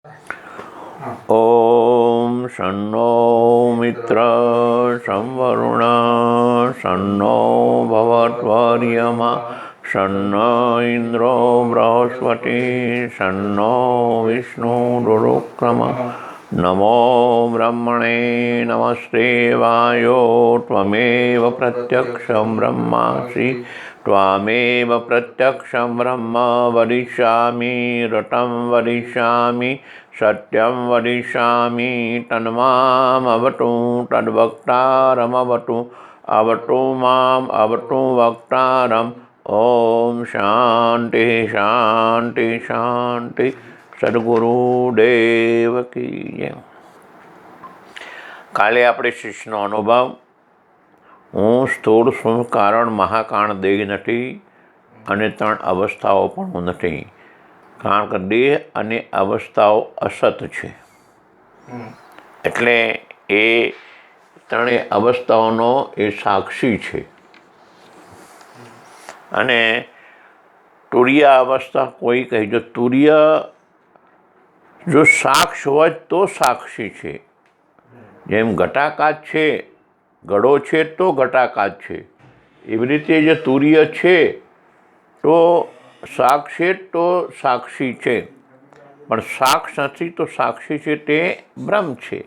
ॐ शन्नो मित्र संवरुण शन्नो भवत्वर्यमा शन्न इन्द्रो बृहस्पति शन्नो विष्णुरुक्रम नमो ब्रह्मणे नमस्ते वायो त्वमेव प्रत्यक्षं ब्रह्मासि त्वामेव प्रत्यक्षं ब्रह्म वदिष्यामि ऋतं वदिष्यामि सत्यं वदिष्यामि तन्मामवतु तद्वक्तारमवतु अवतु माम् अवतु वक्तारम् ओम शांति शांति शांति सद्गुरुदेव की जय। काले આપણે શિષ્યનો અનુભવ હું સ્થૂળ સૂક્ષ્મ કારણ મહાકાણ દેહ નથી અને ત્રણ અવસ્થાઓ પણ હું નથી, કારણ કે દેહ અને અવસ્થાઓ અસત છે. એટલે એ ત્રણેય અવસ્થાઓનો એ સાક્ષી છે. અને તુર્ય અવસ્થા કોઈ કહે, જો તુર્ય જો સાક્ષ હોય તો સાક્ષી છે. જેમ ઘટાકાશ છે, ઘડો છે તો ઘટાકાશ છે, એવી રીતે જે તુર્ય છે તો સાક્ષ છે તો સાક્ષી છે. પણ સાક્ષ નથી તો સાક્ષી છે તે બ્રહ્મ છે.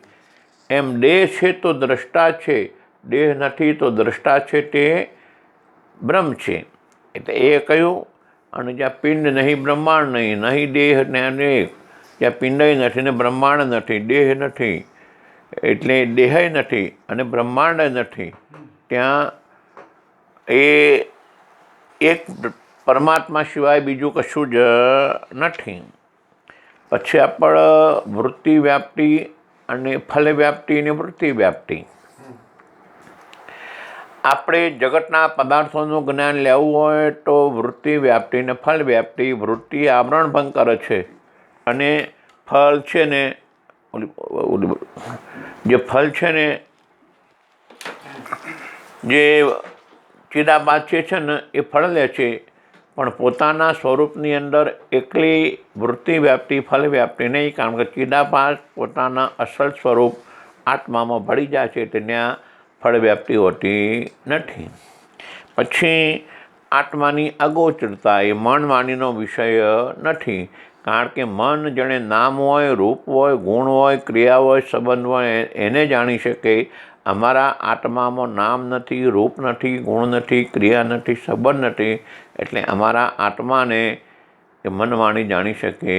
એમ દેહ છે તો દ્રષ્ટા છે, દેહ નથી તો દ્રષ્ટા છે તે બ્રહ્મ છે. એટલે એ કહ્યું. અને જ્યાં પિંડ નહીં, બ્રહ્માંડ નહીં, નહીં દેહ ને અનેક, જ્યાં પિંડય નથી ને બ્રહ્માંડ નથી, દેહ નથી એટલે દેહય નથી અને બ્રહ્માંડ નથી, ત્યાં એ એક પરમાત્મા સિવાય બીજું કશું જ નથી. પછી આપણે વૃત્તિ વ્યાપ્તિ અને ફલ વ્યાપ્તિ અને વૃત્તિ વ્યાપ્તિ. આપણે જગતના પદાર્થોનું જ્ઞાન લેવું હોય તો વૃત્તિ વ્યાપ્તિ ને ફલ વ્યાપ્તિ. વૃત્તિ આવરણ ભંગ કરે છે અને ફલ છે ને જે ફલ છે ને જે ચિદાબાદ છે ને એ ફળ લે છે, પણ પોતાના સ્વરૂપની અંદર એકલી વૃત્તિ વ્યાપ્તિ ફલ વ્યાપ્તિ નહીં, કારણ કે ચિદાબાદ પોતાના અસલ સ્વરૂપ આત્મામાં ભળી જાય છે, ત્યાં ફળ વ્યાપ્તિ હોતી નથી. પછી આત્માની અગોચરતા એ મન વાણીનો વિષય નથી, કારણ કે મન જેણે નામ હોય, રૂપ હોય, ગુણ હોય, ક્રિયા હોય, સંબંધ હોય એને જાણી શકે. અમારા આત્મામાં નામ નથી, રૂપ નથી, ગુણ નથી, ક્રિયા નથી, સંબંધ નથી, એટલે અમારા આત્માને એ મન વાણી જાણી શકે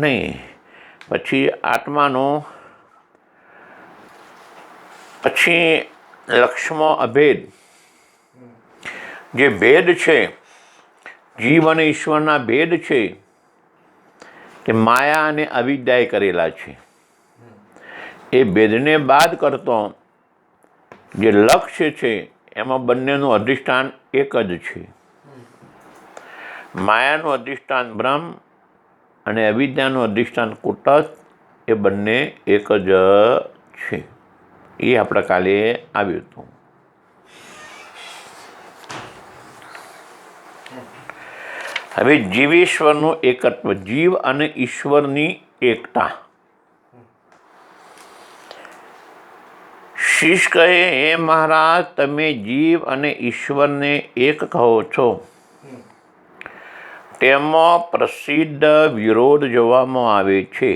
નહીં. પછી આત્માનો પછી લક્ષ્યમાં અભેદ, જે ભેદ છે, જીવ અને ઈશ્વરના ભેદ છે તે માયા અને અવિદ્યાએ કરેલા છે. એ ભેદને બાદ કરતો જે લક્ષ્ય છે એમાં બંનેનું અધિષ્ઠાન એક જ છે. માયાનું અધિષ્ઠાન બ્રહ્મ અને અવિદ્યાનું અધિષ્ઠાન કુટસ્થ, એ બંને એક જ છે. એ આપણે કાલે આવ્યું હતું. હવે જીવેશ્વરનું એકત્વ, જીવ અને ઈશ્વરની એકતા. શિષ કહે, હે મહારાજ, તમે જીવ અને ઈશ્વરને એક કહો છો, તેમાં પ્રસિદ્ધ વિરોધ જોવામાં આવે છે.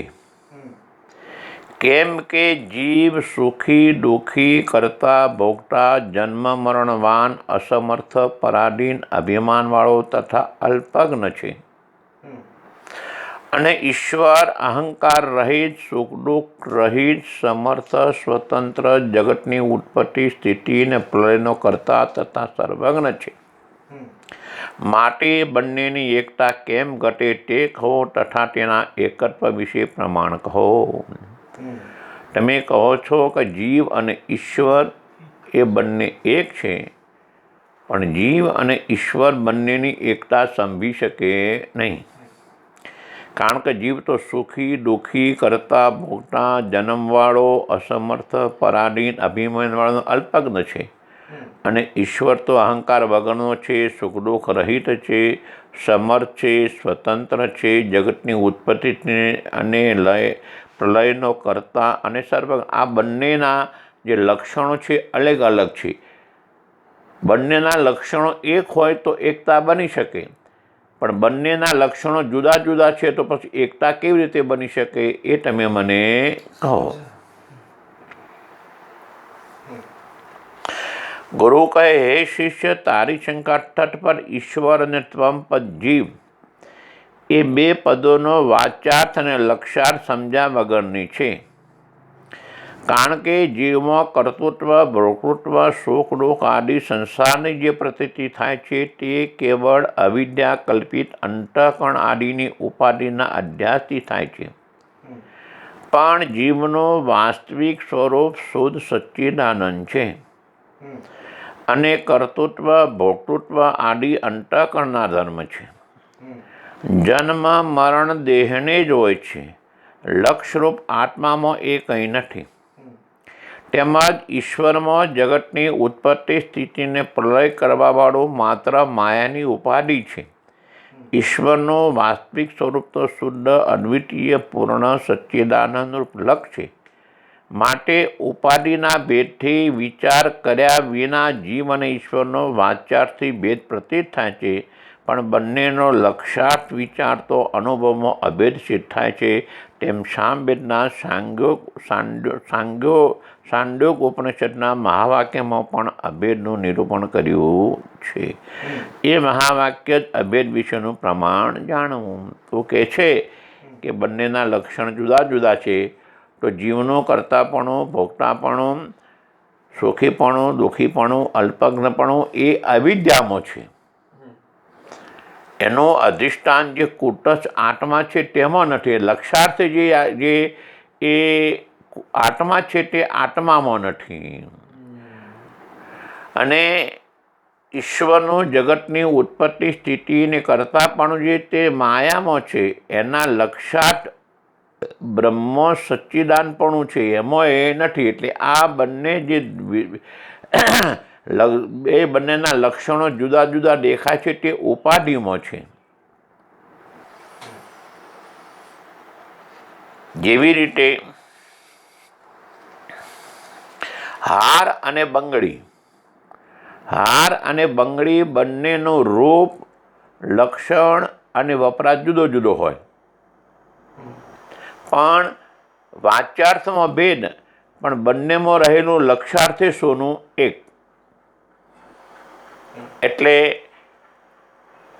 કેમ કે જીવ સુખી દુઃખી કરતા ભોગતા જન્મ મરણવાન અસમર્થ પરાધીન અભિમાનવાળો તથા અલ્પજ્ઞ છે, અને ઈશ્વર અહંકાર રહિત સુખ દુઃખ રહિત સમર્થ સ્વતંત્ર જગતની ઉત્પત્તિ સ્થિતિ અને પ્રલયનો કરતા તથા સર્વજ્ઞ છે. માટે બંનેની એકતા કેમ ઘટે તે કહો, તથા તેના એકત્વ વિશે પ્રમાણ કહો. તમે કહો છો કે જીવ અને ઈશ્વર એ બંને એક છે, પણ જીવ અને ઈશ્વર બંનેની એકતા સમજી શકે નહીં, કારણ કે જીવ તો સુખી દુઃખી કરતા ભોગતા જન્મવાળો અસમર્થ પરાધીન અભિમાનવાળો અલ્પજ્ઞ છે, અને ઈશ્વર તો અહંકાર વગરનો છે, સુખ દુઃખ રહિત છે, સમર્થ છે, સ્વતંત્ર છે, જગતની ઉત્પત્તિ અને પ્રલયનો કર્તા અને સર્વ. આ બંનેના જે લક્ષણો છે અલગ અલગ છે. બંનેના લક્ષણો એક હોય તો એકતા બની શકે, પણ બંનેના લક્ષણો જુદા જુદા છે તો પછી એકતા કેવી રીતે બની શકે એ તમે મને કહો. ગુરુ કહે, હે શિષ્ય, તારી શંકા તટ પર ઈશ્વર અને ત્વમ પદ જીવ એ બે પદોનો વાચાર્થ અને લક્ષાર્થ સમજ્યા વગરની છે. કારણ કે જીવમાં કર્તૃત્વ, ભોક્તૃત્વ, સુખ દુઃખ આદિ સંસારની જે પ્રતીતિ થાય છે તે કેવળ અવિદ્યા કલ્પિત અંતઃકરણ આદિની ઉપાધિના અધ્યાસથી થાય છે. પણ જીવનું વાસ્તવિક સ્વરૂપ શુદ્ધ સચ્ચિદાનંદ છે અને કર્તૃત્વ, ભોક્તૃત્વ આદિ અંતઃકરણના ધર્મ છે. જન્મ મરણ દેહને જ હોય છે, લક્ષરૂપ આત્મામાં એ કંઈ નથી. તેમજ ઈશ્વરમાં જગતની ઉત્પત્તિ સ્થિતિને પ્રલય કરવાવાળું માત્ર માયાની ઉપાધિ છે. ઈશ્વરનું વાસ્તવિક સ્વરૂપ તો શુદ્ધ અદ્વિતીય પૂર્ણ સચ્ચિદાનંદરૂપ લક્ષ છે. માટે ઉપાધિના ભેદથી વિચાર કર્યા વિના જીવ અને ઈશ્વરનો વાચારથી ભેદ પ્રતીત થાય છે, પણ બંનેનો લક્ષાર્થ વિચાર તો અનુભવમાં અભેદ સિદ્ધ થાય છે. તેમ સામવેદના સાંડ્યોગ ઉપનિષદના મહાવાક્યમાં પણ અભેદનું નિરૂપણ કર્યું છે. એ મહાવાક્ય જ અભેદ વિશેનું પ્રમાણ જાણવું. તો કહે છે કે બંનેના લક્ષણ જુદા જુદા છે. તો જીવનું કર્તાપણું, ભોગતાપણું, સુખીપણું, દુઃખીપણું, અલ્પજ્ઞપણું એ અવિદ્યામાં છે. એનું અધિષ્ઠાન જે કુટસ્થ આત્મા છે તેમાં નથી. લક્ષાર્થ જે એ આત્મા છે તે આત્મામાં નથી. અને ઈશ્વરનું જગતની ઉત્પત્તિ સ્થિતિને કરતાપણું જે તે માયામાં છે, એના લક્ષાર્થ બ્રહ્મ સચ્ચિદાનપણું છે, એમાં એ નથી. એટલે આ બંને જે એ બંનેના લક્ષણો જુદા જુદા દેખાય છે તે ઉપાધિમાં છે. જેવી રીતે હાર અને બંગડી બંનેનું રૂપ, લક્ષણ અને વપરાશ જુદો જુદો હોય, પણ વાચ્યાર્થમાં ભેદ, પણ બંનેમાં રહેલું લક્ષાર્થે સોનું એક. એટલે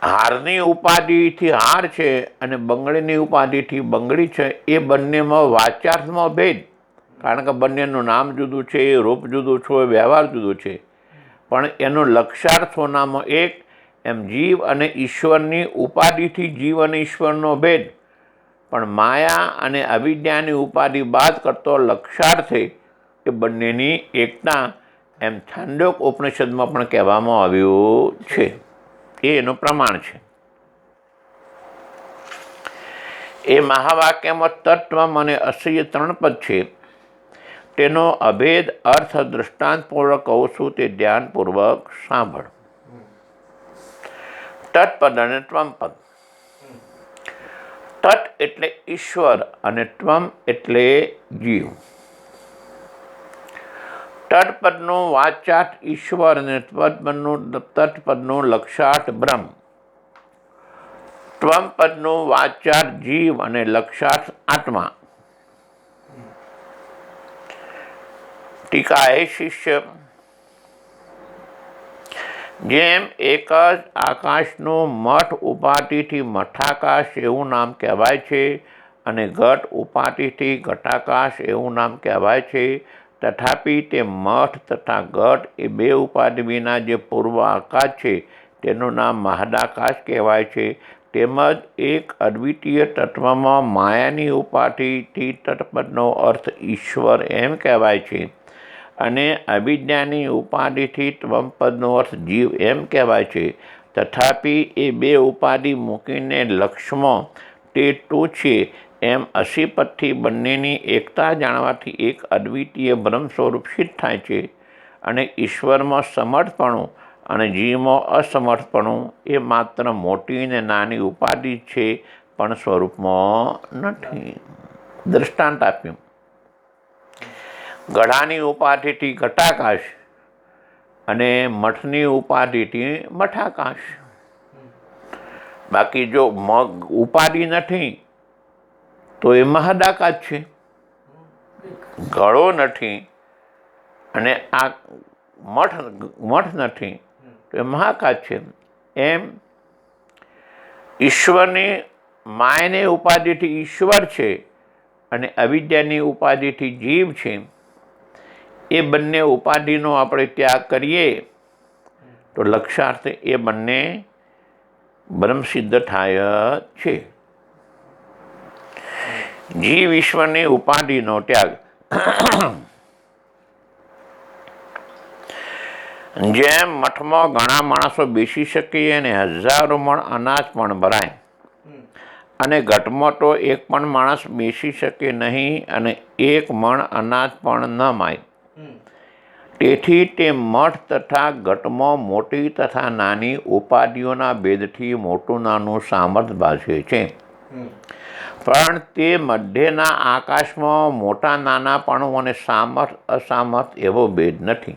હારની ઉપાધિથી હાર છે અને બંગડીની ઉપાધિથી બંગડી છે. એ બંનેમાં વાચ્યાર્થમાં ભેદ, કારણ કે બંનેનું નામ જુદું છે, રૂપ જુદું છે, વ્યવહાર જુદો છે, પણ એનો લક્ષાર્થ સોનામાં એક. એમ જીવ અને ઈશ્વરની ઉપાધિથી જીવ અને ઈશ્વરનો ભેદ, પણ માયા અને અવિદ્યાની ઉપાધિ બાદ કરતો લક્ષાર્થે એ બંનેની એકતા. એમ છાંદોગ ઉપનિષદમાં પણ કહેવામાં આવ્યું છે. એ એનું પ્રમાણ છે. એ મહાવાક્યમાં તત્વ અને અસહ્ય 3 પદ છે. તેનો અભેદ અર્થ દૃષ્ટાંતપૂર્વક કહું છું, તે ધ્યાનપૂર્વક સાંભળ. તત્પદ અને ત્વમપદ. તત્ એટલે ઈશ્વર અને ત્વમ એટલે જીવ. તત્પદનું વાચાર્થ ઈશ્વર અને તત્પદનું લક્ષાર્થ બ્રહ્મ. ત્વમપદનું વાચાર્થ જીવ અને લક્ષાર્થ આત્મા. ટીકા. હે શિષ્ય, જેમ એક જ આકાશનું મઠ ઉપાધિથી મઠાકાશ એવું નામ કહેવાય છે અને ઘટ ઉપાધિથી ઘટાકાશ એવું નામ કહેવાય છે, તથાપિ તે મઠ તથા ઘટ એ બે ઉપાધિ વિના જે પૂર્વ આકાશ છે તેનું નામ મહદાકાશ કહેવાય છે. તેમજ એક અદ્વિતીય તત્વમાં માયાની ઉપાધિથી તત્પદનો અર્થ ઈશ્વર એમ કહેવાય છે અને અવિદ્યાની ઉપાધિથી ત્વમપદનો અર્થ જીવ એમ કહેવાય છે. તથાપિ એ બે ઉપાધિ મૂકીને લક્ષ્યમાં તે તું છે એમ અસીપતથી બંનેની એકતા જાણવાથી એક અદ્વિતીય બ્રહ્મ સ્વરૂપ સિદ્ધ થાય છે. અને ઈશ્વરમાં સમર્થપણું અને જીવમાં અસમર્થપણું એ માત્ર મોટી ને નાની ઉપાધિ છે, પણ સ્વરૂપમાં નથી. દૃષ્ટાંત આપ્યું, ગળાની ઉપાધિથી ઘટાકાશ અને મઠની ઉપાધિથી મઠાકાશ. બાકી જો ઉપાધિ નથી તો એ મહદાકાશ છે. ગળો નથી અને આ મઠ નથી તો એ મહાકાશ છે. એમ ઈશ્વરની માયની ઉપાધિથી ઈશ્વર છે અને અવિદ્યાની ઉપાધિથી જીવ છે. એ બંને ઉપાધિનો આપણે ત્યાગ કરીએ તો લક્ષાર્થે એ બંને બ્રહ્મસિદ્ધ થાય છે. જીવ ઈશ્વરની ઉપાધિનો ત્યાગ. જેમ મઠમાં ઘણા માણસો બેસી શકે અને હજારો મણ અનાજ પણ ભરાય, અને ઘટમાં તો એક પણ માણસ બેસી શકે નહીં અને એક મણ અનાજ પણ ન માય. તેથી તે મઠ તથા ઘટમાં મોટી તથા નાની ઉપાધિઓના ભેદથી મોટું નાનું સામર્થ્ય ભાષે છે, પણ તે મધ્યના આકાશમાં મોટા નાનાપણું અને સામર્થ અસામર્થ એવો ભેદ નથી.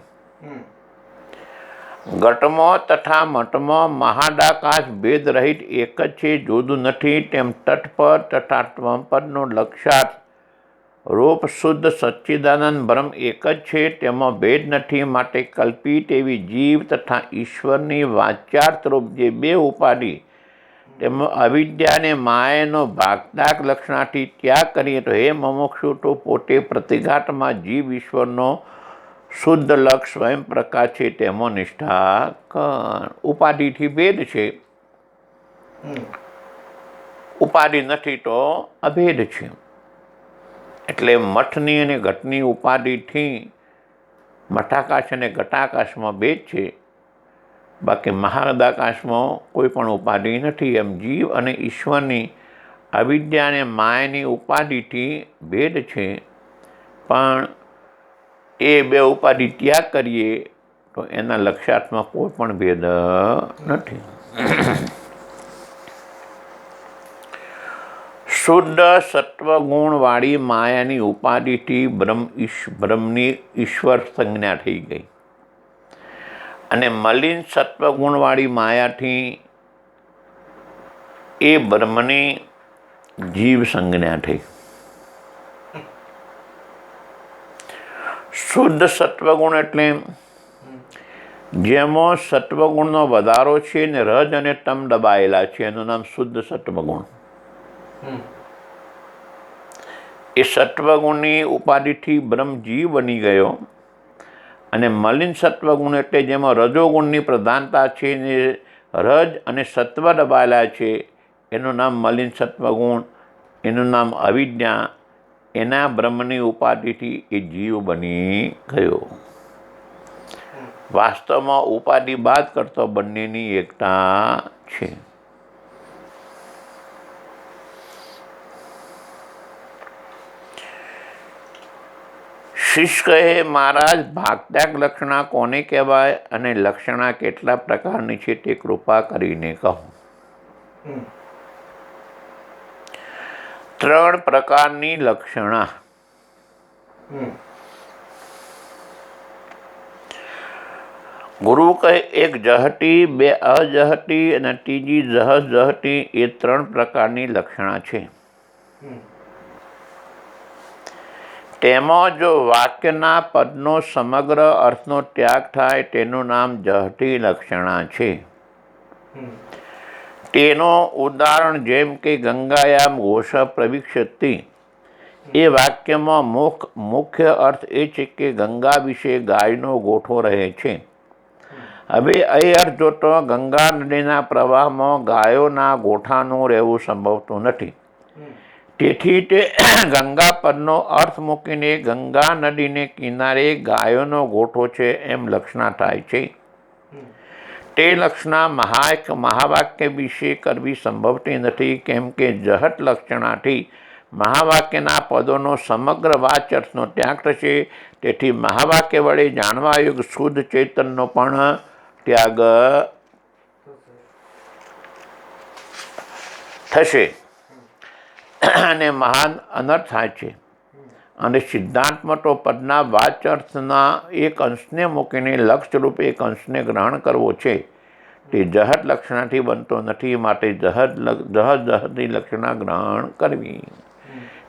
ઘટમાં તથા મઠમાં મહાદાકાશ ભેદ રહિત એક જ છે, જુદું નથી. તેમ તત્પર તથા ત્વમપદનો લક્ષાર્થ રૂપ શુદ્ધ સચ્ચિદાનંદ બ્રહ્મ એક જ છે, તેમાં ભેદ નથી. માટે કલ્પિત એવી જીવ તથા ઈશ્વરની વાચ્યાર્થરૂપ જે બે ઉપાધિ તેમાં અવિદ્યા અને માયાનો ભાગતાક લક્ષણાથી ત્યાગ કરીએ તો હે મુમુક્ષુ, તો પોતે પ્રતિઘાતમાં જીવ ઈશ્વરનો શુદ્ધ લક્ષ સ્વયં પ્રકાશ છે, તેમાં નિષ્ઠા કર. ઉપાધિથી ભેદ છે, ઉપાધિ નથી તો અભેદ છે. એટલે મઠની અને ઘટની ઉપાધિથી મઠાકાશ અને ઘટાકાશમાં ભેદ છે, બાકી મહાદાકાશમાં કોઈ પણ ઉપાધિ નથી. એમ જીવ અને ઈશ્વરની અવિદ્યા અને માયાની ઉપાધિથી ભેદ છે, પણ એ બે ઉપાધિ ત્યાગ કરીએ તો એના લક્ષ્યાર્થમાં કોઈ પણ ભેદ નથી. શુદ્ધ સત્વગુણવાળી માયાની ઉપાધિથી બ્રહ્મની ઈશ્વર સંજ્ઞા થઈ ગઈ, અને મલિન સત્વગુણવાળી માયાથી એ બ્રહ્મની જીવ સંજ્ઞા થઈ. શુદ્ધ સત્વગુણ એટલે જેમાં સત્વગુણનો વધારો છે ને રજ અને તમ દબાયેલા છે, એનું નામ શુદ્ધ સત્વગુણ. એ સત્વગુણની ઉપાધિથી બ્રહ્મ જીવ બની ગયો. અને મલિન સત્વગુણ એટલે જેમાં રજોગુણની પ્રધાનતા છે ને રજ અને સત્વ દબાયેલા છે, એનું નામ મલિન સત્વગુણ, એનું નામ અવિદ્યા. એના બ્રહ્મની ઉપાધિથી એ જીવ બની ગયો. વાસ્તવમાં ઉપાધિ બાદ કરતો બંનેની એકતા છે. શિષ્ય કહે, મહારાજ, ભાગત્યાગ લક્ષણા કોને કહેવાય અને લક્ષણા કેટલા પ્રકારની છે તે કૃપા કરીને કહો. 3 પ્રકારની લક્ષણા. ગુરુ કહે, એક જહતી, 2 અજહતી અને ત્રીજી જહતી, એ 3 પ્રકારની લક્ષણા છે. તેમાં જો વાક્યના પદનો સમગ્ર અર્થનો ત્યાગ થાય તેનું નામ જહતી લક્ષણા છે. તેનું ઉદાહરણ જેમ કે ગંગાયામ ઘોષ પ્રવિક્ષતિ, એ વાક્યમાં મુખ્ય અર્થ એ છે કે ગંગા વિશે ગાયનો ગોઠો રહે છે. હવે એ અર્થ જોતો ગંગા નદીના પ્રવાહમાં ગાયોના ગોઠાનું રહેવું સંભવતું નથી. તેથી તે ગંગા પદનો અર્થ મૂકીને ગંગા નદીને કિનારે ગાયોનો ગોઠો છે એમ લક્ષણા થાય છે. તે લક્ષણા મહાવાક્ય વિશે કરવી સંભવતી નથી, કેમ કે જહત લક્ષણાથી મહાવાક્યના પદોનો સમગ્ર વાચ્ય અર્થનો ત્યાગ થશે. તેથી મહાવાક્ય વડે જાણવા યોગ્ય શુદ્ધ ચૈતન્યનો પણ ત્યાગ થશે અને મહાન અનર્થ થાય છે. અને સિદ્ધાંતમાં તો પદના વાચ્ય અર્થના એક અંશને મૂકીને લક્ષરૂપ એક અંશને ગ્રહણ કરવો છે. તે જહદ લક્ષણાથી બનતો નથી. માટે જહદની લક્ષણા ગ્રહણ કરવી.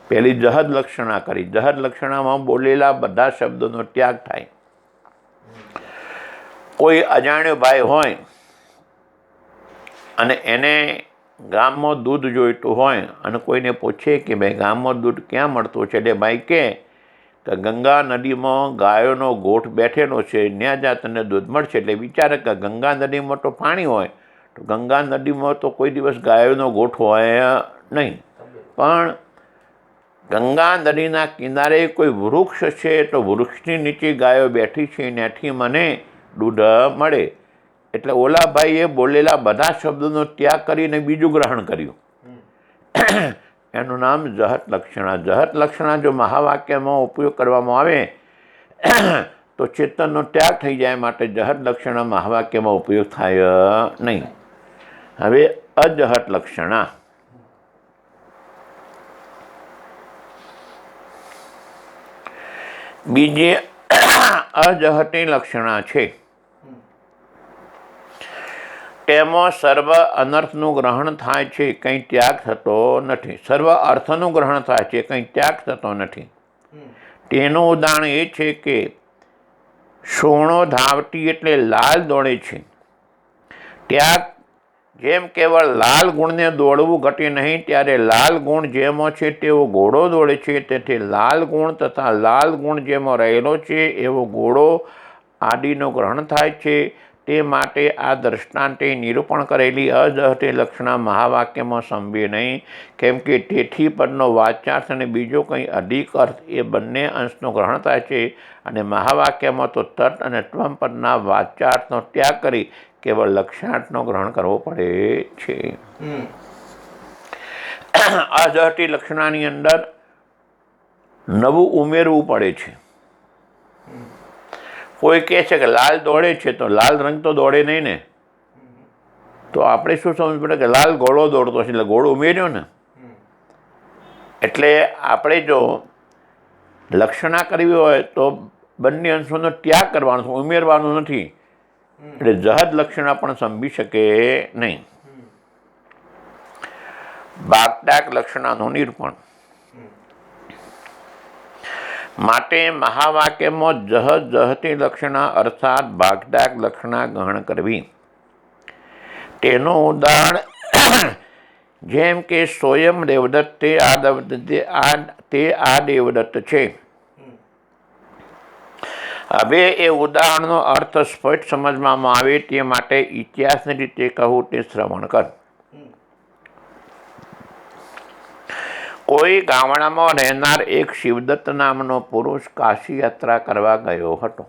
પહેલી જહદ લક્ષણા કરી. જહદ લક્ષણામાં બોલેલા બધા શબ્દોનો ત્યાગ થાય. કોઈ અજાણ્યો ભાઈ હોય અને એને ગામમાં દૂધ જોઈતું હોય અને કોઈને પૂછે કે ભાઈ ગામમાં દૂધ ક્યાં મળતું છે, એટલે ભાઈ કહે કે ગંગા નદીમાં ગાયોનો ગોઠ બેઠેલો છે, ત્યાં જા તને દૂધ મળશે. એટલે વિચારે કે ગંગા નદીમાં તો પાણી હોય, તો ગંગા નદીમાં તો કોઈ દિવસ ગાયોનો ગોઠ હોય નહીં. પણ ગંગા નદીના કિનારે કોઈ વૃક્ષ છે, તો વૃક્ષની નીચે ગાયો બેઠી છે, ત્યાંથી મને દૂધ મળે. એટલે ઓલા ભાઈએ બોલેલા બધા શબ્દોનો ત્યાગ કરીને બીજું ગ્રહણ કર્યું. એનું નામ જહદ લક્ષણા. જહદ લક્ષણા જો મહાવાક્યમાં ઉપયોગ કરવામાં આવે તો ચેતનનો ત્યાગ થઈ જાય. માટે જહદ લક્ષણા મહાવાક્યમાં ઉપયોગ થાય નહીં. હવે અજહદ લક્ષણા. બીજી અજહતી લક્ષણા છે. તેમાં સર્વ અનર્થનું ગ્રહણ થાય છે, કંઈ ત્યાગ થતો નથી. સર્વ અર્થનું ગ્રહણ થાય છે, કંઈ ત્યાગ થતો નથી. તેનું ઉદાહરણ એ છે કે સોણો ધાવતી એટલે લાલ દોડે છે. ત્યાગ જેમ કેવળ લાલ ગુણને દોડવું ઘટે નહીં, ત્યારે લાલ ગુણ જેમાં છે તેવો ઘોડો દોડે છે. તેથી લાલ ગુણ તથા લાલ ગુણ જેમાં રહેલો છે એવો ઘોડો આદિનું ગ્રહણ થાય છે. તે માટે આ દ્રષ્ટાંતે નિરૂપણ કરેલી અજહતી લક્ષણા મહાવાક્યમાં સંભવે નહીં, કેમ કે તેથી પદનો વાચ્યાર્થ અને બીજો કંઈ અધિક અર્થ એ બંને અંશનું ગ્રહણ થાય છે. અને મહાવાક્યમાં તો તટ અને ત્વમ પદના વાચ્યાર્થનો ત્યાગ કરી કેવળ લક્ષાર્થનો ગ્રહણ કરવો પડે છે. અજહતી લક્ષણાની અંદર નવું ઉમેરવું પડે છે. કોઈ કહે છે કે લાલ દોડે છે, તો લાલ રંગ તો દોડે નહીં ને, તો આપણે શું સમજ પડે કે લાલ ઘોડો દોડતો છે, એટલે ઘોડો ઉમેર્યો ને. એટલે આપણે જો લક્ષણા કરવી હોય તો બંને અંશોનો ત્યાગ કરવાનો, ઉમેરવાનું નથી. એટલે જહદ લક્ષણા પણ સમજી શકે નહીં. વાગદાક લક્ષણાનું નિરૂપણ. માટે મહાવાક્યમાં જહતી લક્ષણા અર્થાત ભાગદાક લક્ષણા ગ્રહણ કરવી. તેનું ઉદાહરણ જેમ કે સ્વયં દેવદત્ત તે આ દેવદત્ત છે. હવે એ ઉદાહરણનો અર્થ સ્પષ્ટ સમજવામાં આવે તે માટે ઇતિહાસની રીતે કહું તે શ્રવણ કર. કોઈ ગામડામાં રહેનાર એક શિવદત્ત નામનો પુરુષ કાશી યાત્રા કરવા ગયો હતો.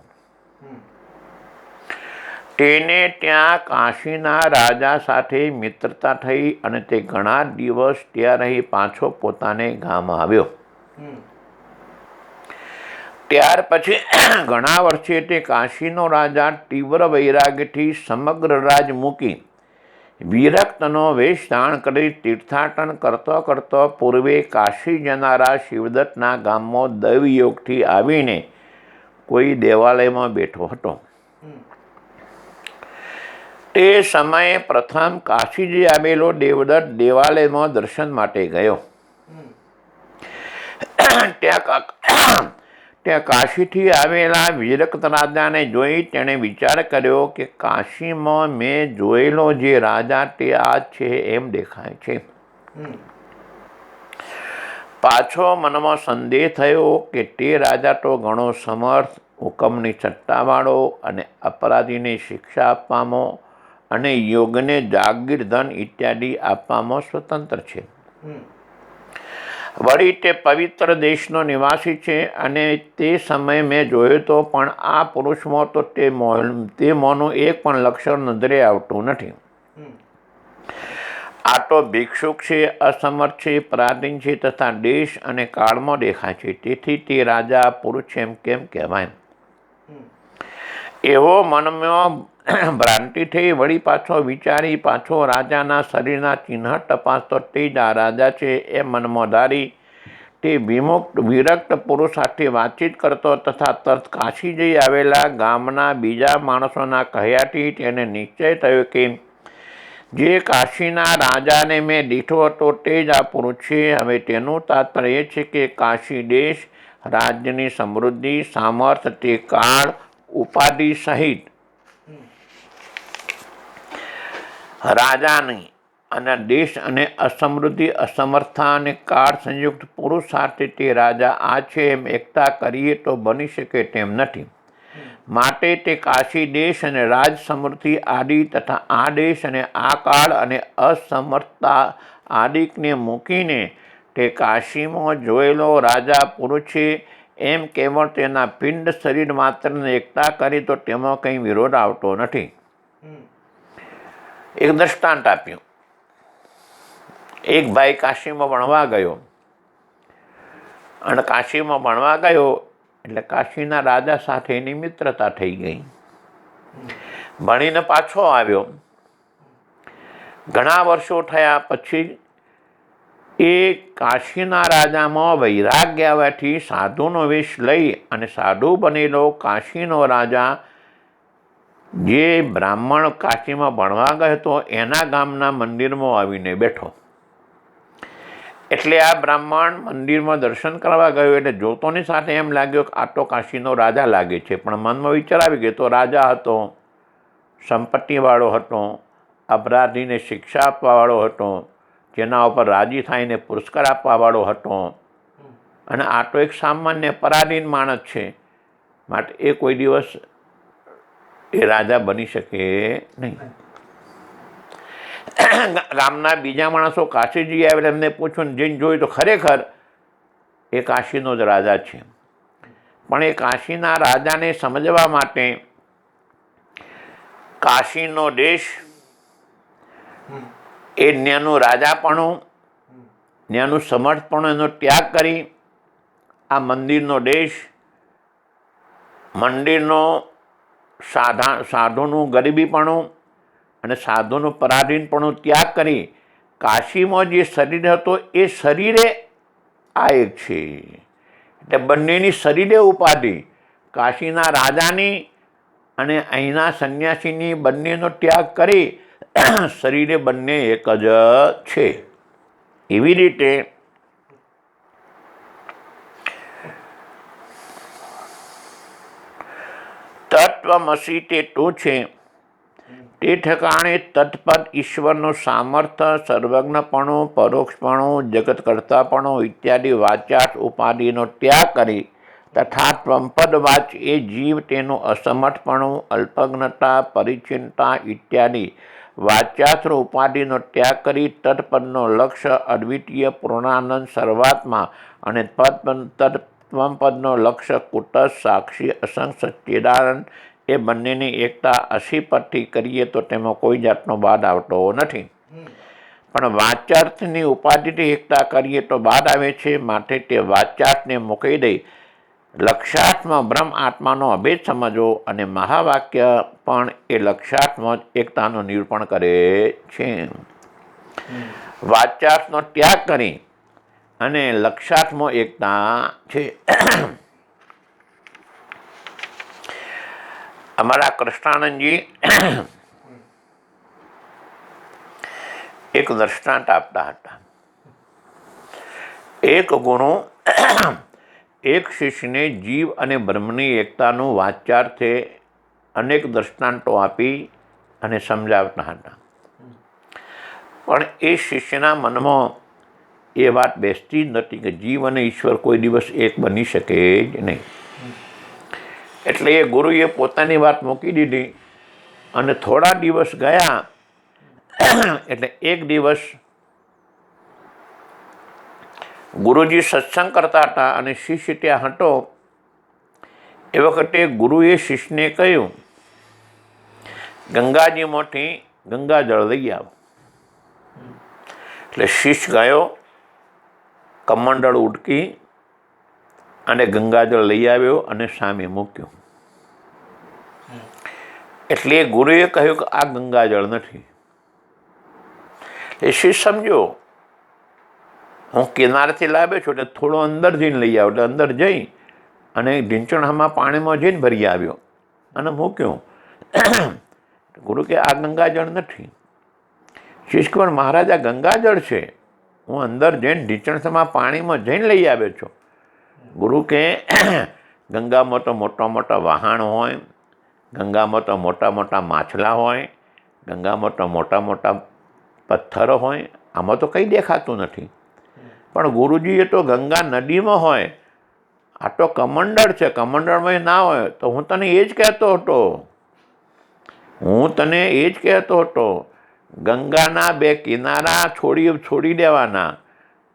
તેને ત્યાં કાશીના રાજા સાથે મિત્રતા થઈ અને તે ઘણા દિવસ ત્યાં રહી પાછો પોતાને ગામ આવ્યો. ત્યાર પછી ઘણા વર્ષે તે કાશીનો રાજા તીવ્ર વૈરાગ્યથી સમગ્ર રાજ મૂકી વિરક્તનો વેશ ધારણ કરી તીર્થાટન કરતો પૂર્વે કાશી જનારા શિવદત્તના ગામમાં દૈવયોગથી આવીને કોઈ દેવાલયમાં બેઠો હતો. તે સમયે પ્રથમ કાશીજી આવેલો દેવદત્ત દેવાલયમાં દર્શન માટે ગયો. ત્યાં કાશીથી આવેલા વિરક્ત રાજાને જોઈ તેણે વિચાર કર્યો કે કાશીમાં મેં જોયેલો જે રાજા તે આ છે એમ દેખાય છે. પાછો મનમાં સંદેહ થયો કે તે રાજા તો ઘણો સમર્થ, હુકમની સત્તાવાળો અને અપરાધીને શિક્ષા આપવામાં અને યોગને જાગીર ધન ઇત્યાદિ આપવામાં સ્વતંત્ર છે. વળી તે પવિત્ર દેશનો નિવાસી છે અને તે સમયે મેં જોયો તો પણ આ પુરુષમાં તો તે મોંનું એક પણ લક્ષણ નજરે આવતું નથી. આ તો ભિક્ષુક છે, અસમર્થ છે, પરાધીન છે તથા દેશ અને કાળમાં દેખાય છે, તેથી તે રાજા પુરુષ છે એમ કેમ કહેવાય? એવો મનમાં ભ્રાંતિ થઈ વળી પાછો વિચારી પાછો રાજાના શરીરના ચિહ્ન તપાસતો તે જ આ રાજા છે એ મનમાં ધારી તે વિરક્ત પુરુષ સાથે વાતચીત કરતો તથા તરત કાશી જઈ આવેલા ગામના બીજા માણસોના કહ્યાથી તેને નિશ્ચય થયો કે જે કાશીના રાજાને મેં દીઠો હતો તે જ આ પુરુષ છે. હવે તેનું તાત્પર્ય એ છે કે કાશી દેશ, રાજ્યની સમૃદ્ધિ, સામર્થ્ય, તે કાળ, ઉપાધિ સહિત રાજાની અને દેશ અને અસમૃદ્ધિ, અસમર્થતા અને કાળ સંયુક્ત પુરુષ સાથે તે રાજા આ છે એમ એકતા કરીએ તો બની શકે તેમ નથી. માટે તે કાશી દેશ અને રાજ સમૃદ્ધિ આદિ તથા આ દેશ અને આ કાળ અને અસમર્થતા આદિકને મૂકીને તે કાશીમાં જોયેલો રાજા પુરુષ છે એમ કેવળ તેના પિંડ શરીર માત્રને એકતા કરી તો તેમાં કંઈ વિરોધ આવતો નથી. એક દ્રષ્ટાંત આપ્યું. એક ભાઈ કાશીમાં ભણવા ગયો અને કાશીમાં ભણવા ગયો એટલે કાશીના રાજા સાથે એની મિત્રતા થઈ ગઈ. ભણીને પાછો આવ્યો. ઘણા વર્ષો થયા પછી એ કાશીના રાજામાં વૈરાગ્ય આવવાથી સાધુનો વેશ લઈ અને સાધુ બનેલો કાશીનો રાજા જે બ્રાહ્મણ કાશીમાં ભણવા ગયો હતો એના ગામના મંદિરમાં આવીને બેઠો. એટલે આ બ્રાહ્મણ મંદિરમાં દર્શન કરવા ગયો એટલે જોતોની સાથે એમ લાગ્યો કે આ તો કાશીનો રાજા લાગે છે, પણ મનમાં વિચાર આવી ગયો તો રાજા હતો, સંપત્તિવાળો હતો, અપરાધીને શિક્ષા આપવાવાળો હતો, જેના ઉપર રાજી થઈને પુરસ્કાર આપવાવાળો હતો, અને આ તો એક સામાન્ય પરાધીન માણસ છે, માટે એ કોઈ દિવસ એ રાજા બની શકે નહીં. ગામના બીજા માણસો કાશીજી આવેલા એમને પૂછ્યું, જઈને જોયું તો ખરેખર એ કાશીનો જ રાજા છે. પણ એ કાશીના રાજાને સમજવા માટે કાશીનો દેશ, એ ત્યાંનું રાજાપણું, ત્યાંનું સમર્થપણું એનો ત્યાગ કરી આ મંદિરનો દેશ, મંદિરનો સાધુનું ગરીબીપણું અને સાધુનું પરાધીનપણું ત્યાગ કરી કાશીમાં જે શરીર હતો એ શરીરે આ એક છે. એટલે બંનેની શરીરે ઉપાધિ, કાશીના રાજાની અને અહીંના સંન્યાસીની બંનેનો ત્યાગ કરી શરીરે બંને એક જ છે. એવી રીતે તત્વમસી તે તું છે તે ઠેકાણે તત્પદ ઈશ્વરનું સામર્થ્ય, સર્વજ્ઞપણું, પરોક્ષપણું, જગતકર્તાપણું ઇત્યાદિ વાચ્યાર્થ ઉપાધિનો ત્યાગ કરી તથા ત્વંપદ વાચ એ જીવ તેનું અસમર્થપણું, અલ્પજ્ઞતા, પરિચ્છિન્નતા ઇત્યાદિ વાચ્યાર્થ ઉપાધિનો ત્યાગ કરી તત્પદનો લક્ષ્ય અદ્વિતીય પૂર્ણાનંદ સર્વાત્મા અને ત્વંપદનો લક્ષ્ય કુટસ્થ, સાક્ષી, અસંગ, સચ્ચિદાનંદ એ બંનેની એકતા અસીપદથી કરીએ તો તેમાં કોઈ જાતનો બાદ આવતો નથી. પણ વાચ્યાર્થની ઉપાધિથી એકતા કરીએ તો બાદ આવે છે. માટે તે વાચ્યાર્થને મૂકી દઈ લક્ષાર્થમાં બ્રહ્મ આત્માનો અભેદ સમજવો અને મહાવાક્ય પણ એ લક્ષાર્થમાં જ એકતાનું નિરૂપણ કરે છે. વાચ્યાર્થનો ત્યાગ કરી અને લક્ષાર્થમાં એકતા છે. અમારા કૃષ્ણાનંદજી એક દ્રષ્ટાંત આપતા હતા. એક ગુરુ એક શિષ્યને જીવ અને બ્રહ્મની એકતાનું વાચ્યાર્થે અનેક દ્રષ્ટાંતો આપી અને સમજાવતા હતા. પણ એ શિષ્યના મનમાં એ વાત બેસતી જ નથી કે જીવ અને ઈશ્વર કોઈ દિવસ એક બની શકે જ નહીં. એટલે એ ગુરુએ પોતાની વાત મૂકી દીધી અને થોડા દિવસ ગયા એટલે એક દિવસ ગુરુજી સત્સંગ કરતા હતા અને શિષ્ય ત્યાં હતો. એ વખતે ગુરુએ શિષ્યને કહ્યું, ગંગાજીમાંથી ગંગાજળ લઈ આવો. એટલે શિષ્ય ગયો, કમંડળ ઉટકી અને ગંગાજળ લઈ આવ્યો અને સામે મૂક્યું. એટલે ગુરુએ કહ્યું કે આ ગંગાજળ નથી. એ શિષ્ય સમજો, હું કિનારેથી લાવ્યો છું એટલે થોડો અંદર જઈને લઈ આવ્યો. એટલે અંદર જઈ અને ઢીંચણામાં પાણીમાં જઈને ભરી આવ્યો અને મૂક્યું. ગુરુ કે આ ગંગાજળ નથી. શિષ્ય કહે મહારાજ આ ગંગાજળ છે, હું અંદર જઈને ઢીંચણમાં પાણીમાં જઈને લઈ આવ્યો છું. ગુરુ કે ગંગામાં તો મોટા મોટા વહાણ હોય, ગંગામાં તો મોટા મોટા માછલા હોય, ગંગામાં તો મોટા મોટા પથ્થરો હોય, આમાં તો કંઈ દેખાતું નથી. પણ ગુરુજી એ તો ગંગા નદીમાં હોય, આ તો કમંડળ છે, કમંડળમાં ના હોય. તો હું તને એ જ કહેતો હતો, ગંગાના બે કિનારા છોડી દેવાના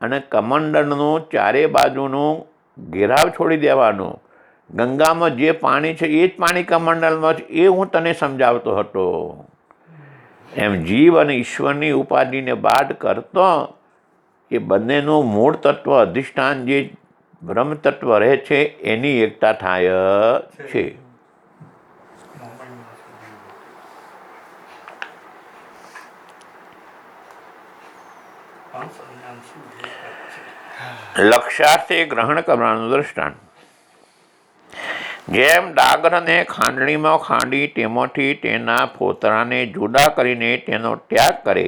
અને કમંડળનું ચારે બાજુનું ઘેરાવ છોડી દેવાનું. ગંગામાં જે પાણી છે એ જ પાણી કમંડળમાં છે, એ હું તને સમજાવતો હતો. એમ જીવ અને ઈશ્વરની ઉપાધિને બાદ કરતો એ બંનેનું મૂળ તત્વ અધિષ્ઠાન જે બ્રહ્મ તત્વ રહે છે એની એકતા થાય છે. લક્ષ્યાર્થે ગ્રહણ કરવાનું દ્રષ્ટાંત. જેમ ડાગરને ખાંડણીમાં ખાંડી તેમાંથી તેના ફોતરાને જુદા કરીને તેનો ત્યાગ કરે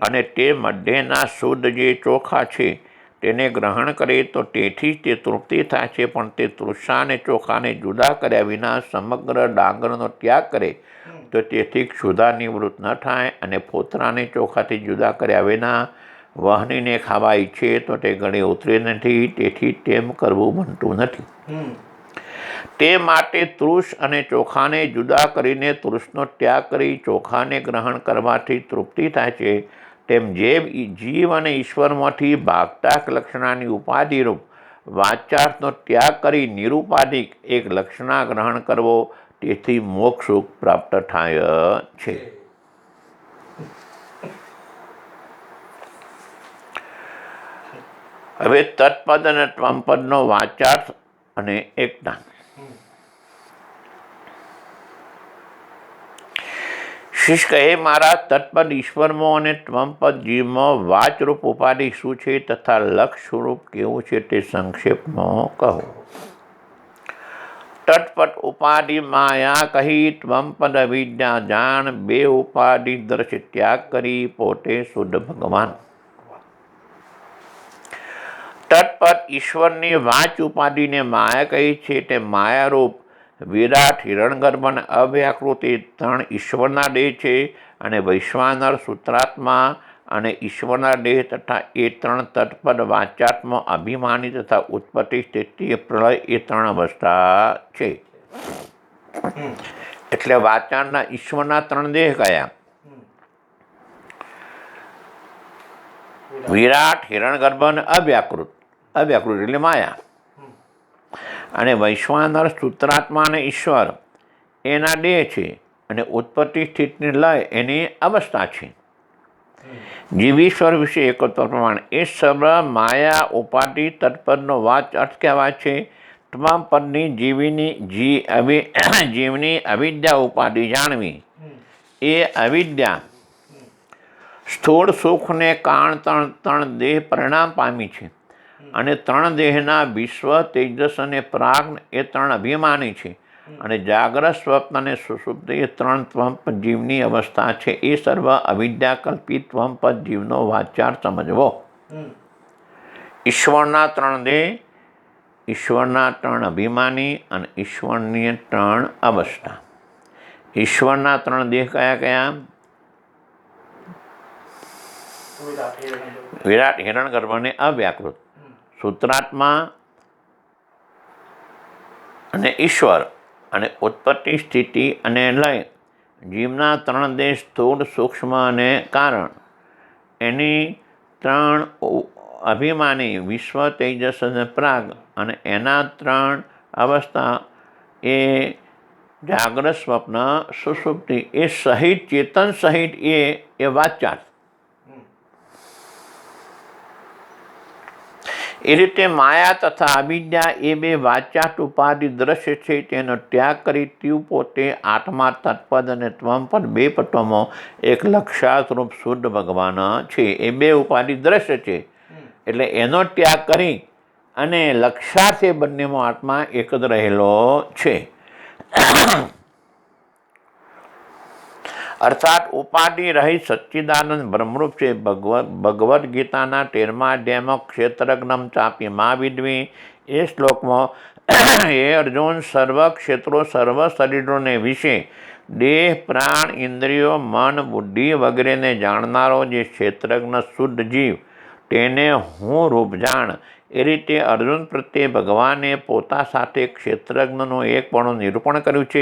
અને તે મધ્યના શુદ્ધ જે ચોખા છે તેને ગ્રહણ કરે તો તેથી જ તે તૃપ્તિ થાય છે. પણ તે તૃષા અને ચોખાને જુદા કર્યા વિના સમગ્ર ડાંગરનો ત્યાગ કરે તો તેથી ક્ષુધા નિવૃત્ત ન થાય અને ફોતરાને ચોખાથી જુદા કર્યા વિના વહનીને ખાવા ઈચ્છે તો તે ગળે ઉતરે નથી. તેથી તેમ કરવું બનતું નથી. તે માટે તૃષ અને ચોખાને જુદા કરીને તૃષનો ત્યાગ કરી ચોખાને ગ્રહણ કરવાથી તૃપ્તિ થાય છે. તેમ જેમ જીવ અને ઈશ્વરમાંથી ભાગતા લક્ષણાની ઉપાધિરૂપ વાચાર્થનો ત્યાગ કરી નિરુપાધિક એક લક્ષણા ગ્રહણ કરવો, તેથી મોક્ષ સુખ પ્રાપ્ત થાય છે. હવે તત્પદ અને ત્વમપદનો વાચાર્થ અને એકતા. શિષ્ય કહે મારા તત્પદ ઈશ્વરમાં અને ત્વમપદ જીવમાં વાચરૂપ ઉપાધિ શું છે તથા લક્ષ સ્વરૂપ કેવું છે તે સંક્ષેપમાં કહો. તત્પદ ઉપાધિ માયા કહી ત્વમપદ અવિદ્યા જાણ, બે ઉપાધિ દર્શ ત્યાગ કરી પોતે શુદ્ધ ભગવાન. તત્પદ ઈશ્વરની વાચ ઉપાધિને માયા કહી છે. તે માયારૂપ વિરાટ હિરણગર્ભ અને અવ્યાકૃત એ ત્રણ ઈશ્વરના દેહ છે અને વૈશ્વાનર સૂત્રાત્મા અને ઈશ્વરના દેહ તથા એ ત્રણ તત્પદ વાચાત્મા અભિમાની તથા ઉત્પત્તિ સ્થિતિ પ્રલય એ ત્રણ અવસ્થા છે. એટલે વાચારના ઈશ્વરના ત્રણ દેહ કયા? વિરાટ હિરણગર્ભ અને અવ્યાકૃત એટલે માયા, અને વૈશ્વાનર સૂત્રાત્મા અને ઈશ્વર એના દેહ છે અને ઉત્પત્તિ સ્થિતિની લય એની અવસ્થા છે. જીવીશ્વર વિશે એકત્વ પ્રમાણે એ સર્વ માયા ઉપાધિ તત્પદનો વાચ અર્થ કહેવાય છે. તમામ પદની જીવની અવિદ્યા ઉપાધિ જાણવી. એ અવિદ્યા સ્થૂળ સુખને કારણ ત્રણ દેહ પરિણામ પામી છે અને ત્રણ દેહના વિશ્વ તેજસ અને પ્રાજ્ઞ એ ત્રણ અભિમાની છે અને જાગ્રત સ્વપ્ન અને સુષુપ્તિ એ ત્રણ ત્વમપદ જીવની અવસ્થા છે. એ સર્વ અવિદ્યા કલ્પિત ત્વમપદ જીવનો વાચાર સમજવો. ઈશ્વરના ત્રણ દેહ, ઈશ્વરના ત્રણ અભિમાની અને ઈશ્વરની ત્રણ અવસ્થા. ઈશ્વરના ત્રણ દેહ કયા કયા? વિરાટ હિરણગર્ભ અને અવ્યાકૃત, સૂત્રાત્મા અને ઈશ્વર, અને ઉત્પત્તિ સ્થિતિ અને લય. જીવના ત્રણ દેહ સ્થૂળ સૂક્ષ્મ અને કારણ. એની ત્રણ અભિમાની વિશ્વ તેજસ અને પ્રાગ, અને એના ત્રણ અવસ્થા એ જાગ્રત સ્વપ્ન સુષુપ્તિ એ સહિત ચેતન સહિત એ વાચાર. એ રીતે માયા તથા અવિદ્યા એ બે વાચ્યાત ઉપાધિ દ્રશ્ય છે, તેનો ત્યાગ કરી તીવ પોતે આત્મા તત્પદ અને ત્વમપદ બે પટોમાં એક લક્ષાર્થરૂપ શુદ્ધ ભગવાન છે. એ બે ઉપાધિ દ્રશ્ય છે એટલે એનો ત્યાગ કરી અને લક્ષાર્થ એ બંનેમાં આત્મા એક જ રહેલો છે. અર્થાત ઉપાધિ રહિત સચ્ચિદાનંદ બ્રહ્મરૂપ છે. ભગવદ્ ગીતાના 13મા અધ્યાયમાં ક્ષેત્રજ્ઞમ ચાપી મા વિદ્વી એ શ્લોકમાં હે અર્જુન, સર્વ ક્ષેત્રો સર્વ શરીરોને વિશે દેહ પ્રાણ ઇન્દ્રિયો મન બુદ્ધિ વગેરેને જાણનારો જે ક્ષેત્રજ્ઞ શુદ્ધ જીવ તેને હું રૂપ જાણ. એ રીતે અર્જુન પ્રત્યે ભગવાને પોતા સાથે ક્ષેત્રજ્ઞનું એકપણું નિરૂપણ કર્યું છે.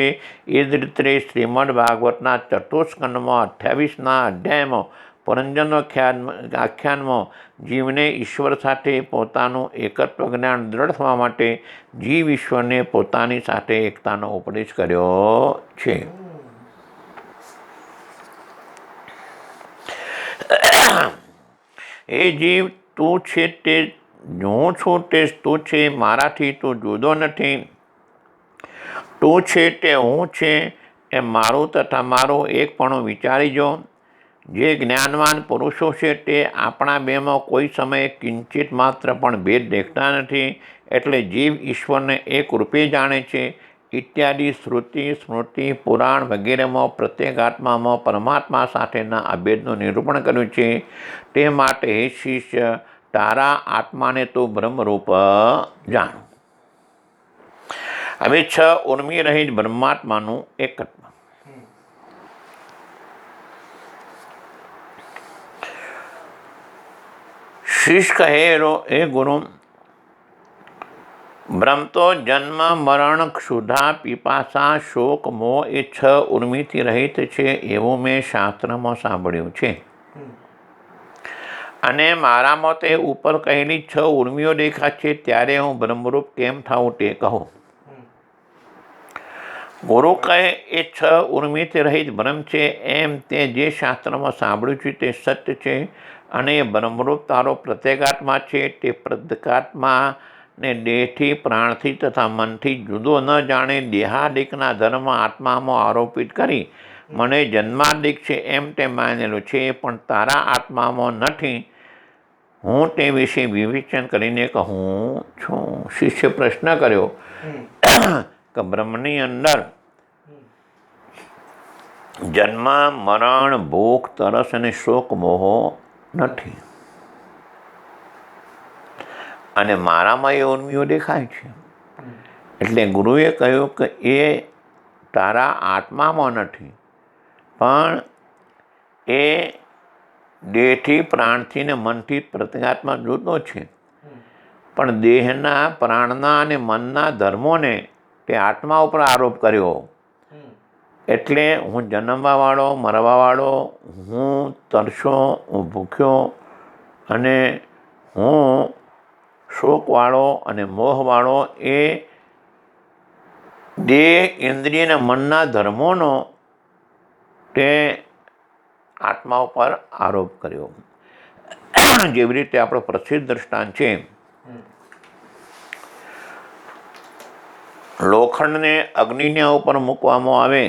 એ જ રીતે શ્રીમદ ભાગવતના ચતુસ્કંદમાં 28ના અધ્યાયમાં પુરંજનો આખ્યાનમાં જીવને ઈશ્વર સાથે પોતાનું એકત્વ જ્ઞાન દ્રઢ થવા માટે જીવ ઈશ્વરને પોતાની સાથે એકતાનો ઉપદેશ કર્યો છે. એ જીવ તું છે તે હું છું તે તું છે, મારાથી તું જુદો નથી. તું છે તે હું છે એ મારું તથા મારું એકપણું વિચારીજો. જે જ્ઞાનવાન પુરુષો છે તે આપણા બેમાં કોઈ સમયે કિંચિત માત્ર પણ ભેદ દેખતા નથી, એટલે જીવ ઈશ્વરને એક રૂપે જાણે છે. ઇત્યાદિ શ્રુતિ સ્મૃતિ પુરાણ વગેરેમાં પ્રત્યેક આત્મામાં પરમાત્મા સાથેના અભેદનું નિરૂપણ કર્યું છે. તે માટે હે શિષ્ય, તારા આત્માને તું બ્રહ્મરૂપ જાણ. હવે 6 ઉર્મિ રહિત બ્રહ્માત્માનું એકત્વ. શિષ કહે, હે ગુરુ, બ્રહ્મ તો જન્મ મરણ ક્ષુધા પીપાસા શોક મોહ એ 6 ઉર્મિથી રહિત છે એવું મેં શાસ્ત્રમાં સાંભળ્યું છે. અને મારામાં તે ઉપર કહેલી 6 ઉર્મિઓ દેખાય છે, ત્યારે હું બ્રહ્મરૂપ કેમ થાઉં તે કહું. ગુરુ કહે, એ 6 ઉર્મિથી રહિત બ્રહ્મ છે એમ તે જે શાસ્ત્રમાં સાંભળ્યું છે તે સત્ય છે. અને એ બ્રહ્મરૂપ તારો પ્રત્યેગાત્મા છે. તે પ્રત્યેગાત્માને દેહથી પ્રાણથી તથા મનથી જુદો ન જાણે દેહાદિકના ધર્મ આત્મામાં આરોપિત કરી મને જન્માદિક છે એમ તે માનેલું છે, પણ તારા આત્મામાં નથી. હું તે વિશે વિવેચન કરીને કહું છું. શિષ્ય પ્રશ્ન કર્યો કે બ્રહ્મની અંદર જન્મ મરણ ભૂખ તરસ અને શોક મોહ નથી, અને મારામાં એ ઉર્મિઓ દેખાય છે. એટલે ગુરુએ કહ્યું કે એ તારા આત્મામાં નથી, પણ એ દેહથી પ્રાણથી ને મનથી પ્રત્યેગાત્મા જુદો છે. પણ દેહના પ્રાણના અને મનના ધર્મોને તે આત્મા ઉપર આરોપ કર્યો. એટલે હું જન્મવાવાળો, મરવાવાળો, હું તરસ્યો, હું ભૂખ્યો અને હું શોકવાળો અને મોહવાળો એ દેહ ઇન્દ્રિય અને મનના ધર્મોનો તે આત્મા ઉપર આરોપ કર્યો. જેવી રીતે આપણો પ્રસિદ્ધ દ્રષ્ટાંત છે, લોખંડને અગ્નિના ઉપર મૂકવામાં આવે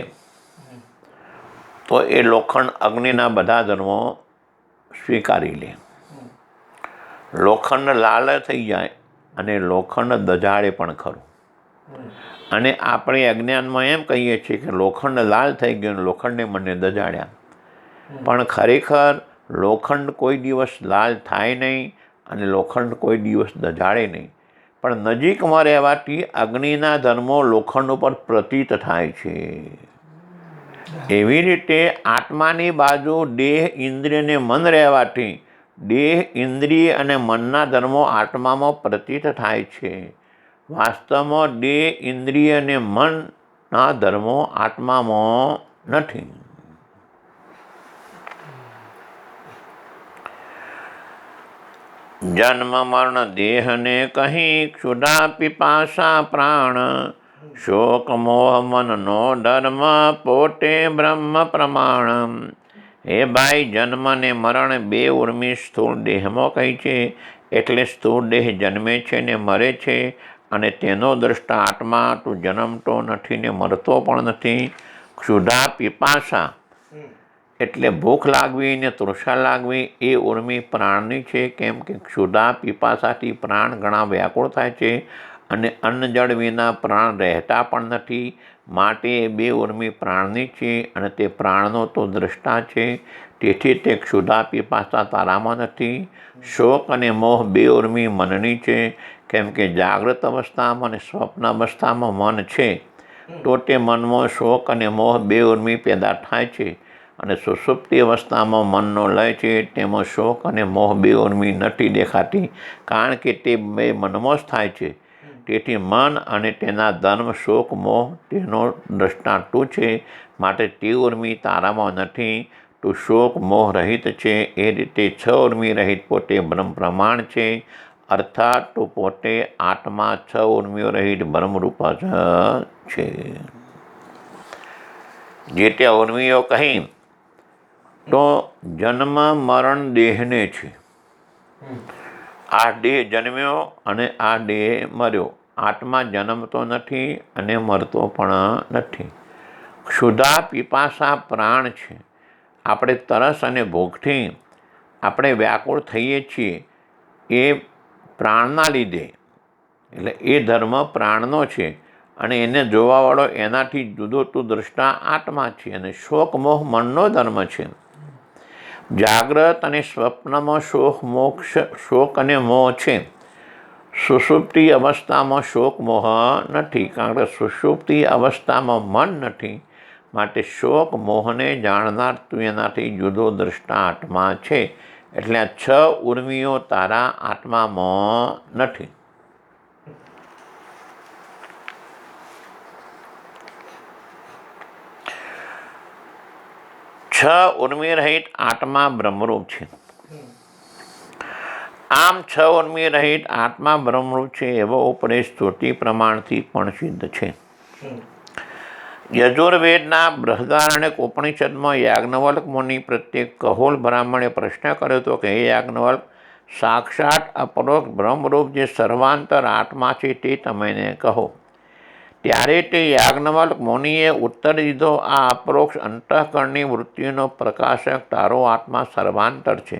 તો એ લોખંડ અગ્નિના બધા ધર્મો સ્વીકારી લે. લોખંડ લાલ થઈ જાય અને લોખંડ દજાડે પણ ખરું. અને આપણે અજ્ઞાનમાં એમ કહીએ છીએ કે લોખંડ લાલ થઈ ગયું, લોખંડને મને દજાડ્યા. પણ ખરેખર લોખંડ કોઈ દિવસ લાલ થાય નહીં અને લોખંડ કોઈ દિવસ દજાડે નહીં, પણ નજીકમાં રહેવાથી અગ્નિના ધર્મો લોખંડ ઉપર પ્રતીત થાય છે. એવી રીતે આત્માની બાજુ દેહ ઇન્દ્રિય અને મન રહેવાથી દેહ ઇન્દ્રિય અને મનના ધર્મો આત્મામાં પ્રતીત થાય છે. વાસ્તવમાં દેહ ઇન્દ્રિય અને મનના ધર્મો આત્મામાં નથી. જન્મ મરણ દેહને કહી ક્ષુધા પીપાસા પ્રાણ શોક મોહ મનનો ધર્મ પોતે બ્રહ્મ પ્રમાણ. હે ભાઈ, જન્મ ને મરણ બે ઉર્મિ સ્થૂળ દેહમાં કહી છે. એટલે સ્થૂળ દેહ જન્મે છે ને મરે છે, અને તેનો દ્રષ્ટા આત્મા તું જન્મતો નથી ને મરતો પણ નથી. ક્ષુધા પીપાસા એટલે ભૂખ લાગવી ને તૃષા લાગવી એ ઉર્મિ પ્રાણની છે. કેમ કે ક્ષુધા પીપાસાથી પ્રાણ ઘણા વ્યાકુળ થાય છે, અને અન્ન જળ વિના પ્રાણ રહેતા પણ નથી. માટે એ બે ઉર્મિ પ્રાણની છે, અને તે પ્રાણનો તો દ્રષ્ટા છે. તેથી તે ક્ષુધા પીપાસા તારામાં નથી. શોક અને મોહ બે ઉર્મિ મનની છે. કેમ કે જાગ્રત અવસ્થામાં અને સ્વપ્ન અવસ્થામાં મન છે, તો તે મનમાં શોક અને મોહ બે ઉર્મિ પેદા થાય છે. અને સુષુપ્તિ અવસ્થામાં મનનો લય છે, તેમાં શોક અને મોહ બે ઉર્મિ નથી દેખાતી, કારણ કે તે બે મનમાં જ થાય છે. તેથી મન અને તેના ધર્મ શોક મોહ તેનો દ્રષ્ટા તું છે. માટે તે ઉર્મિ તારામાં નથી. તું શોક મોહ રહિત છે. એ રીતે છ ઉર્મિ રહિત પોતે બ્રહ્મ પ્રમાણ છે. અર્થાત તું પોતે આત્મા છ ઉર્મિઓ રહિત બ્રહ્મરૂપ જ છે. જે તે ઉર્મિઓ કહી તો જન્મ મરણ દેહને છે. આ દેહ જન્મ્યો અને આ દેહ મર્યો. આત્મા જન્મતો નથી અને મરતો પણ નથી. ક્ષુધા પીપાસા પ્રાણ છે. આપણે તરસ અને ભૂખથી આપણે વ્યાકુળ થઈએ છીએ, એ પ્રાણના લીધે. એટલે એ ધર્મ પ્રાણનો છે, અને એને જોવાવાળો એનાથી જુદો તું દ્રષ્ટા આત્મા છે. અને શોક મોહ મનનો ધર્મ છે. જાગ્રત અને સ્વપ્નમાં શોક અને મોહ છે. સુષુપ્તિ અવસ્થામાં શોક મોહ નથી, કારણ કે સુષુપ્તિ અવસ્થામાં મન નથી. માટે શોક મોહને જાણનાર તું એનાથી જુદો દ્રષ્ટા આત્મા છે. એટલે આ છ ઉર્મિઓ તારા આત્મામાં નથી. છ ઉર્મિ રહિત આત્મા બ્રહ્મરૂપ છે. આમ છ ઉર્મિ રહિત આત્મા બ્રહ્મરૂપ છે એવો ઉપદેશ સ્તુતિ પ્રમાણથી પણ સિદ્ધ છે. યજુર્વેદના બૃહદારણ્યક ઉપનિષદમાં યાજ્ઞવલ્ક મુનિ પ્રત્યે કહોલ બ્રાહ્મણે પ્રશ્ન કર્યો હતો કે, હે યાજ્ઞવલ્ક, સાક્ષાત અપરોક્ષ બ્રહ્મરૂપ જે સર્વાંતર આત્મા છે તે તમે કહો. ત્યારે તે યાજ્ઞવલ્ક મુનિએ ઉત્તર દીધો, આ અપરોક્ષ અંતઃકરણની વૃત્તિનો પ્રકાશક તારો આત્મા સર્વાંતર છે.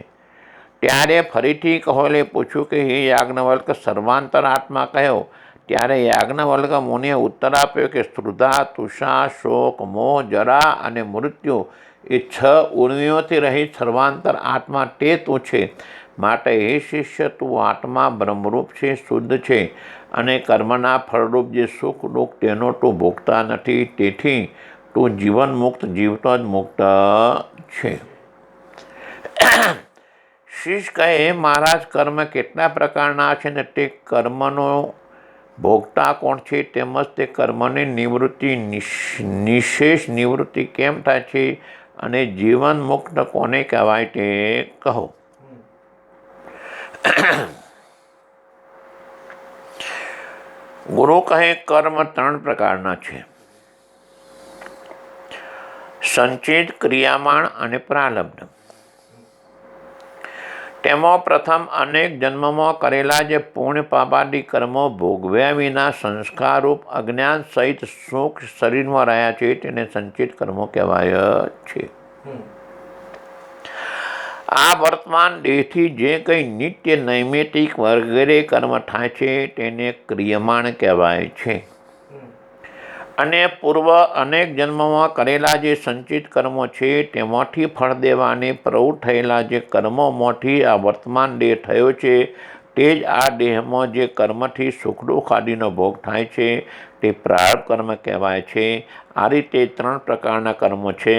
ત્યારે ફરીથી કહોલે પૂછ્યું કે, હે યાજ્ઞવલ્ક, સર્વાંતર આત્મા કયો? ત્યારે યાજ્ઞવલ્ક મુનિએ ઉત્તર આપ્યો કે, ક્ષુધા તૃષા શોક મોહ જરા અને મૃત્યુ એ છ ઉર્મિઓથી રહિત સર્વાંતર આત્મા તે તું છે. માટે હે શિષ્ય, તું આત્મા બ્રહ્મરૂપ છે, શુદ્ધ છે, અને કર્મના ફળરૂપ જે સુખ દુઃખ તેનો તું ભોગતા નથી. તેથી તું જીવન મુક્ત, જીવતો જ મુક્ત છે. શિષ કહે, મહારાજ, કર્મ કેટલા પ્રકારના છે ને તે કર્મનો ભોગતા કોણ છે? તેમજ તે કર્મની નિવૃત્તિ નિશેષ નિવૃત્તિ કેમ થાય છે? અને જીવન મુક્ત કોને કહેવાય તે કહો. ગુરુ કહે, કર્મ ત્રણ પ્રકારના છે: સંચિત, ક્રિયામાણ અને પ્રારબ્ધ. તેમાં પ્રથમ અનેક જન્મમાં કરેલા જે પુણ્ય પાપાદિ કર્મો ભોગવ્યા વિના સંસ્કારરૂપ અજ્ઞાન સહિત સૂક્ષ્મ શરીરમાં રહ્યા છે, તેને સંચિત કર્મો કહેવાય છે. આ વર્તમાન દેહથી જે કંઈ નિત્ય નૈમિતિક વગેરે કર્મ થાય છે તેને ક્રિયમાણ કહેવાય છે. અને પૂર્વ અનેક જન્મમાં કરેલા જે સંચિત કર્મો છે તેમાંથી ફળ દેવાને પ્રવૃત્ત થયેલા જે કર્મોમાંથી આ વર્તમાન દેહ થયો છે, તે જ આ દેહમાં જે કર્મથી સુખ દુઃખ આદિનો ભોગ થાય છે તે પ્રારબ્ધ કર્મ કહેવાય છે. આ રીતે ત્રણ પ્રકારના કર્મો છે.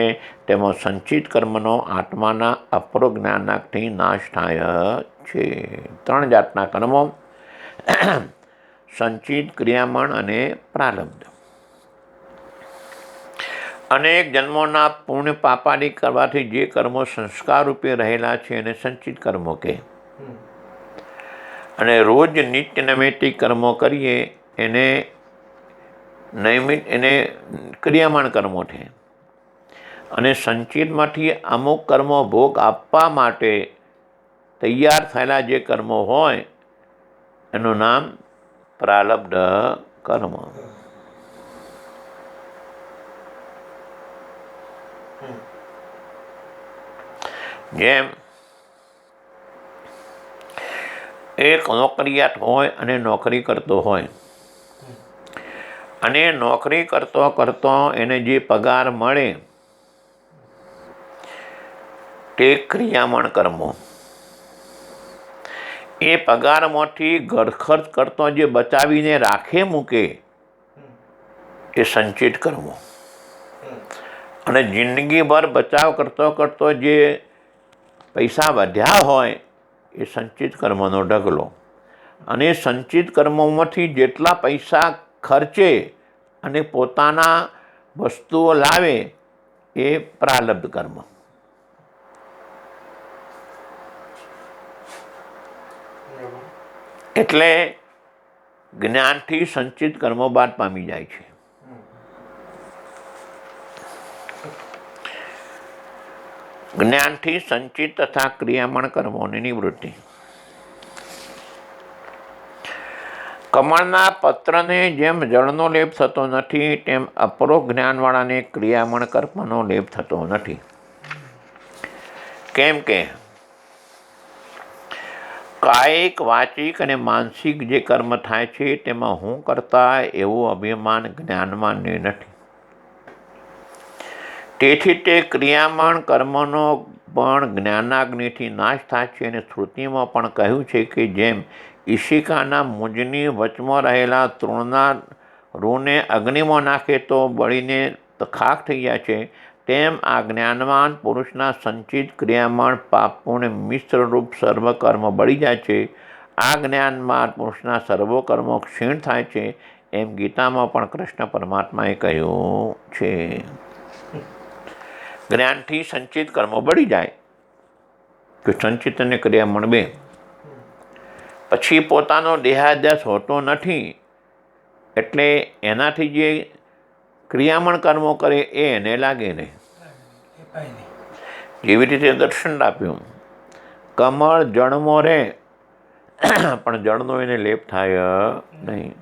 તેમાં સંચિત કર્મનો આત્માના અપરોજ્ઞાનથી નાશ થાય છે. ત્રણ જાતના કર્મો: સંચિત, ક્રિયામાણ અને પ્રારબ્ધ. અનેક જન્મોના પુણ્ય પાપાદિ કરવાથી જે કર્મો સંસ્કાર રૂપે રહેલા છે એને સંચિત કર્મો કહે. અને રોજ નિત્ય નૈમિતિક કર્મો કરીએ એને ક્રિયામાણ કર્મો છે. અને સંચિતમાંથી અમુક કર્મો ભોગ આપવા માટે તૈયાર થયેલા જે કર્મો હોય એનું નામ પ્રારબ્ધ કર્મ. જેમ એક નોકરિયાત હોય અને નોકરી કરતો હોય અને નોકરી કરતો કરતો એને જે પગાર મળે તે ક્રિયામણ કર્મો. એ પગારમાંથી ઘર ખર્ચ કરતો જે બચાવીને રાખે મૂકે એ સંચિત કર્મો. અને જિંદગીભર બચાવ કરતો કરતો જે પૈસા વધ્યા હોય એ સંચિત કર્મનો ઢગલો. અને સંચિત કર્મોમાંથી જેટલા પૈસા ખર્ચે અને પોતાના વસ્તુઓ લાવે એ પ્રારબ્ધ કર્મ. એટલે જ્ઞાનથી સંચિત કર્મો બાદ પામી જાય છે. જ્ઞાનથી સંચિત તથા ક્રિયામણ કર્મોની નિવૃત્તિ. કમળના પત્રને જેમ જળનો લેપ થતો નથી તેમ અપરોક્ષ જ્ઞાનવાળાને ક્રિયામણ કર્મનો લેપ થતો નથી. કેમ કે કાયિક, વાચિક અને માનસિક જે કર્મ થાય છે તેમાં હું કરતા એવું અભિમાન જ્ઞાનમાન્ય નથી. તેથી તે ક્રિયામણ કર્મનો પણ જ્ઞાનાગ્નિથી નાશ થાય છે. અને શ્રુતિમાં પણ કહ્યું છે કે જેમ ઈશિકાના મુજની વચમાં રહેલા તૃણના રૂને અગ્નિમાં નાખે તો બળીને ખાખ થઈ જાય છે, તેમ આ જ્ઞાનવાન પુરુષના સંચિત ક્રિયામણ પાપોને મિશ્રરૂપ સર્વ કર્મ બળી જાય છે. આ જ્ઞાનવાન પુરુષના સર્વો કર્મો ક્ષીણ થાય છે, એમ ગીતામાં પણ કૃષ્ણ પરમાત્માએ કહ્યું છે. જ્ઞાનથી સંચિત કર્મો બળી જાય કે સંચિત અને ક્રિયામણ બે. પછી પોતાનો દેહાદ્યાસ હોતો નથી, એટલે એનાથી જે ક્રિયામણ કર્મો કરે એ એને લાગે નહીં. જેવી રીતે દર્શન આપ્યું, કમળ જળમાં રહે પણ જળનો એને લેપ થાય નહીં.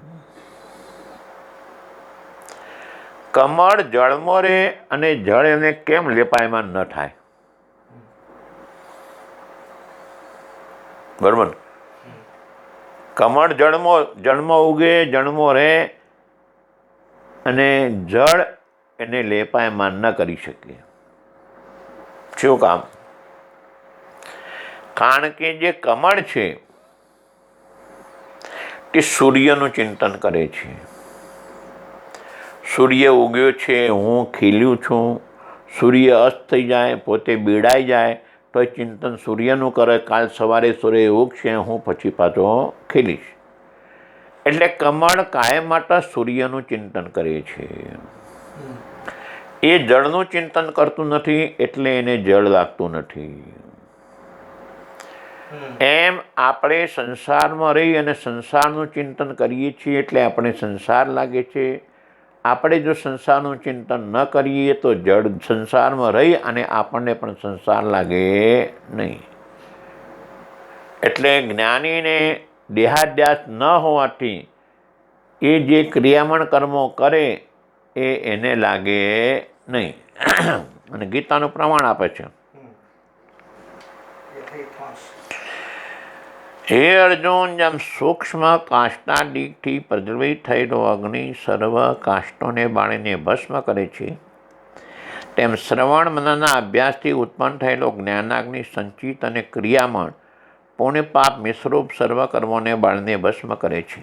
કમળ જળમાં રહે અને જળ એને કેમ લેપાયમાન ન થાય? બરાબર. કમળ જળમાં ઉગે, જળમાં રહે અને જળ એને લેપાયમાન ન કરી શકે. શું કામ? કારણ કે જે કમળ છે તે સૂર્યનું ચિંતન કરે છે. સૂર્ય ઉગ્યો છે, હું ખીલ્યું છું. સૂર્ય અસ્ત થઈ જાય, પોતે બીડાઈ જાય તો એ ચિંતન સૂર્યનું કરે. કાલ સવારે સૂર્ય ઉગશે, હું પછી પાછો ખીલીશ. એટલે કમળ કાયમ માટે સૂર્યનું ચિંતન કરે છે. એ જળનું ચિંતન કરતું નથી, એટલે એને જળ લાગતું નથી. એમ આપણે સંસારમાં રહી અને સંસારનું ચિંતન કરીએ છીએ એટલે આપણે સંસાર લાગે છે. આપણે જો સંસારનું ચિંતન ન કરીએ તો જળ સંસારમાં રહી અને આપણને પણ સંસાર લાગે નહીં. એટલે જ્ઞાનીને દેહાદ્યાસ ન હોવાથી એ જે ક્રિયામણ કર્મો કરે એ એને લાગે નહીં. અને ગીતાનું પ્રમાણ આપે છે. હે અર્જુન, જેમ સૂક્ષ્મ કાષ્ટાદિકથી પ્રજ્વલિત થયેલો અગ્નિ સર્વ કાષ્ટોને બાળીને ભસ્મ કરે છે, તેમ શ્રવણ મનનના અભ્યાસથી ઉત્પન્ન થયેલો જ્ઞાનાગ્નિ સંચિત અને ક્રિયામણ પુણ્ય પાપ મિશ્રરૂપ સર્વ કર્મોને બાળીને ભસ્મ કરે છે.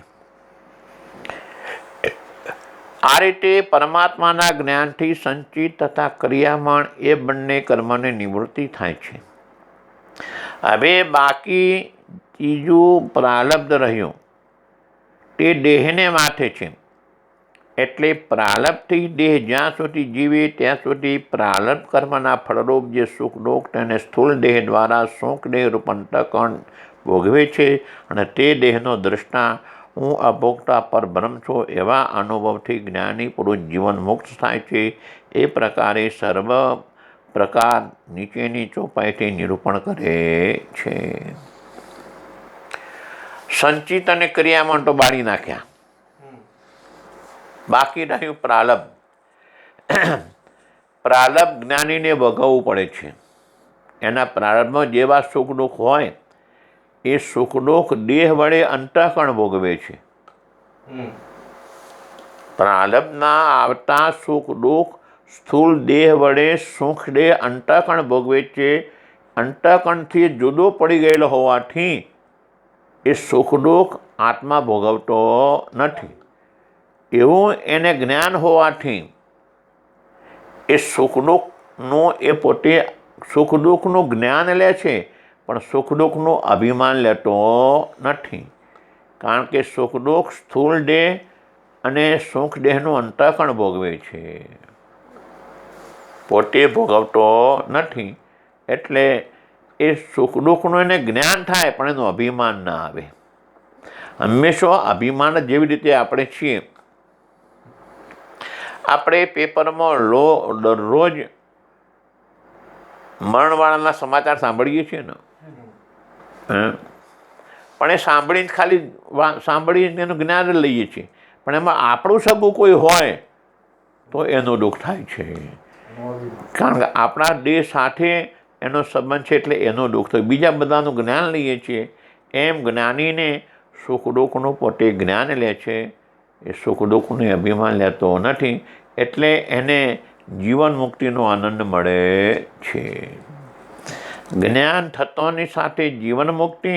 આ રીતે પરમાત્માના જ્ઞાનથી સંચિત તથા ક્રિયામણ એ બંને કર્મની નિવૃત્તિ થાય છે. હવે બાકી ત્રીજું પ્રારબ્ધ રહ્યું તે દેહને માથે છે. એટલે પ્રારબ્ધથી દેહ જ્યાં સુધી જીવે ત્યાં સુધી પ્રારબ્ધ કર્મના ફળરૂપ જે સુખ દુઃખ તેને સ્થૂળ દેહ દ્વારા સુખ દેહ રૂપ અંતઃકરણ ભોગવે છે. અને તે દેહનો દ્રષ્ટા હું અભોગતા પર બ્રહ્મ છું એવા અનુભવથી જ્ઞાની પુરુષ જીવન મુક્ત થાય છે. એ પ્રકારે સર્વ પ્રકાર નીચેની ચોપાઈથી નિરૂપણ કરે છે. સંચિત અને ક્રિયામાં તો બાળી નાખ્યા, બાકી રહ્યું પ્રાલબ્ધ. પ્રાલબ્ધ જ્ઞાનીને ભોગવવું પડે છે. એના પ્રારબ્ધમાં જેવા સુખ દુઃખ હોય એ સુખ દુઃખ દેહ વડે અંતઃકરણ ભોગવે છે. પ્રાલબ્ધના આવતા સુખ દુઃખ સ્થૂળ દેહ વડે સુખ દેહ અંતઃકરણ ભોગવે છે. અંતઃકરણથી જુદો પડી ગયેલો હોવાથી એ સુખ દુઃખ આત્મા ભોગવતો નથી. એવું એને જ્ઞાન હોવાથી એ સુખ દુઃખનું એ પોતે સુખ દુઃખનું જ્ઞાન લે છે, પણ સુખ દુઃખનું અભિમાન લેતો નથી. કારણ કે સુખ દુઃખ સ્થૂળ દેહ અને સુખ દેહનું અંતઃકરણ ભોગવે છે, પોતે ભોગવતો નથી. એટલે એ સુખ દુઃખનું એને જ્ઞાન થાય પણ એનું અભિમાન ના આવે. હંમેશા અભિમાન જેવી રીતે આપણે છીએ. આપણે પેપરમાં દરરોજ મરણવાળાના સમાચાર સાંભળીએ છીએ ને, પણ એ સાંભળીને ખાલી સાંભળીને એનું જ્ઞાન લઈએ છીએ, પણ એમાં આપણું સગું કોઈ હોય તો એનું દુઃખ થાય છે. કારણ કે આપણા દેહ સાથે એનો સંબંધ છે એટલે એનું દુઃખ થાય. બીજા બધાનું જ્ઞાન લઈએ છીએ એમ જ્ઞાનીને સુખ દુઃખનું પોતે જ્ઞાન લે છે. એ સુખ દુઃખનું અભિમાન લેતો નથી, એટલે એને જીવન મુક્તિનો આનંદ મળે છે. જ્ઞાન થતાની સાથે જીવન મુક્તિ,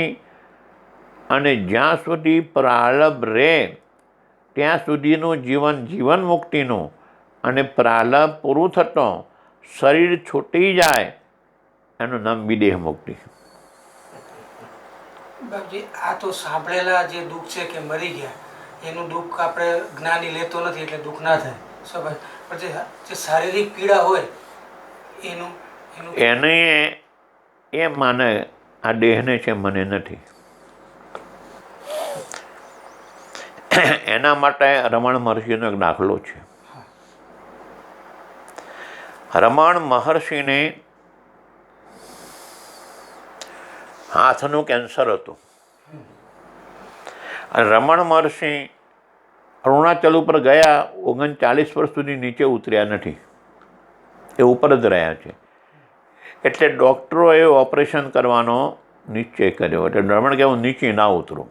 અને જ્યાં સુધી પ્રાલબ્ધ રહે ત્યાં સુધીનું જીવન જીવન મુક્તિનું, અને પ્રાલબ્ધ પૂરું થતાં શરીર છૂટી જાય એનું નામ વિદેહ મુક્તિ. બાપજી, આ તો સાંભળેલા જે દુઃખ છે કે મરી ગયા એનું દુઃખ આપણે જ્ઞાની લેતો નથી એટલે દુઃખ ના થાય સ્વાભાવિક. પણ જે શારીરિક પીડા હોય એને એ માને આ દેહને છે, મને નથી. એના માટે રમણ મહર્ષિનો એક દાખલો છે. રમણ મહર્ષિને હાથનું કેન્સર હતું. અને રમણ મહર્ષિ અરુણાચલ ઉપર ગયા 39 વર્ષ સુધી નીચે ઉતર્યા નથી, એ ઉપર જ રહ્યા છે. એટલે ડૉક્ટરોએ ઓપરેશન કરવાનો નિશ્ચય કર્યો. એટલે રમણ કે હું નીચે ના ઉતરું,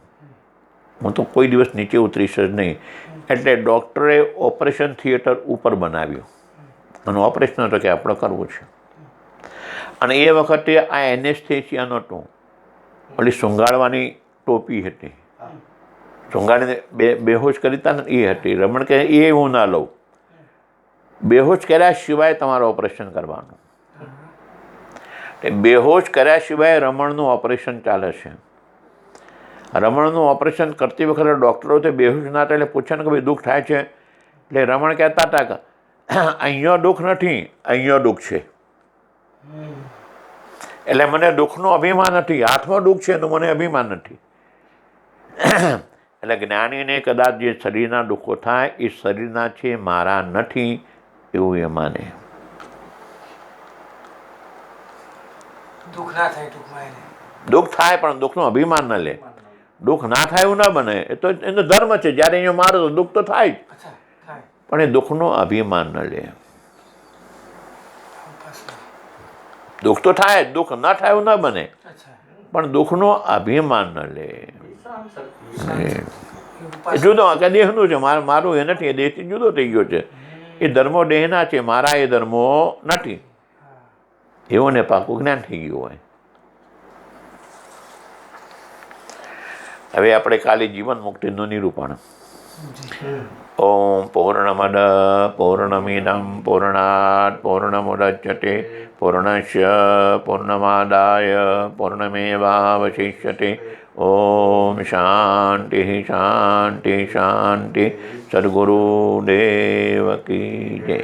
હું તો કોઈ દિવસ નીચે ઉતરીશ જ નહીં. એટલે ડૉક્ટરે ઓપરેશન થિયેટર ઉપર બનાવ્યું, અને ઓપરેશન તો કે આપણે કરવું છે. અને એ વખતે આ એનેસ્થેસિયા નહોતું, ઓલી સુંગાડવાની ટોપી હતી, સુંગાડીને બેહોશ કરી હતા ને એ હતી. રમણ કહે એ હું ના લઉં, બેહોશ કર્યા સિવાય તમારું ઓપરેશન કરવાનું. બેહોશ કર્યા સિવાય રમણનું ઓપરેશન ચાલે છે. રમણનું ઓપરેશન કરતી વખતે ડૉક્ટરો તે બેહોશ ના થાય એટલે પૂછે ને કે ભાઈ દુઃખ થાય છે? એટલે રમણ કહેતા હતા કે અહીંયા દુઃખ નથી, અહીંયા દુઃખ છે. એટલે મને દુઃખનો અભિમાન નથી, હાથમાં દુઃખ છે એનું મને અભિમાન નથી. એટલે જ્ઞાનીને કદાચ જે શરીરના દુઃખો થાય એ શરીરના છે, મારા નથી એવું એ માને. દુઃખ થાય પણ દુઃખનો અભિમાન ન લે. દુઃખ ના થાય એવું ના બને, એ તો એનો ધર્મ છે. જ્યારે અહીંયા મારો તો દુઃખ તો થાય જ, પણ એ દુઃખનો અભિમાન ન લે. દુઃખ તો થાય, દુઃખ ના થાય એવું ના બને, પણ દુઃખનો અભિમાન ન લે. જુદો કે દેહનું છે, મારું એ નથી, એ દેહથી જુદો થઈ ગયો છે. એ ધર્મો દેહના છે, મારા એ ધર્મો નથી. એવું ને પાકું જ્ઞાન થઈ ગયું હોય. હવે આપણે કાલે જીવન મુક્તિનું નિરૂપણ. ઓમ પૂર્ણમદ પૂર્ણમિદં પૂર્ણાત પૂર્ણમુદચ્યતે પૂર્ણસ્ય પૂર્ણમાદાય પૂર્ણમેવાવશિષ્યતે. ઓમ શાંતિ શાંતિ શાંતિ. સદગુરુદેવ કી જય.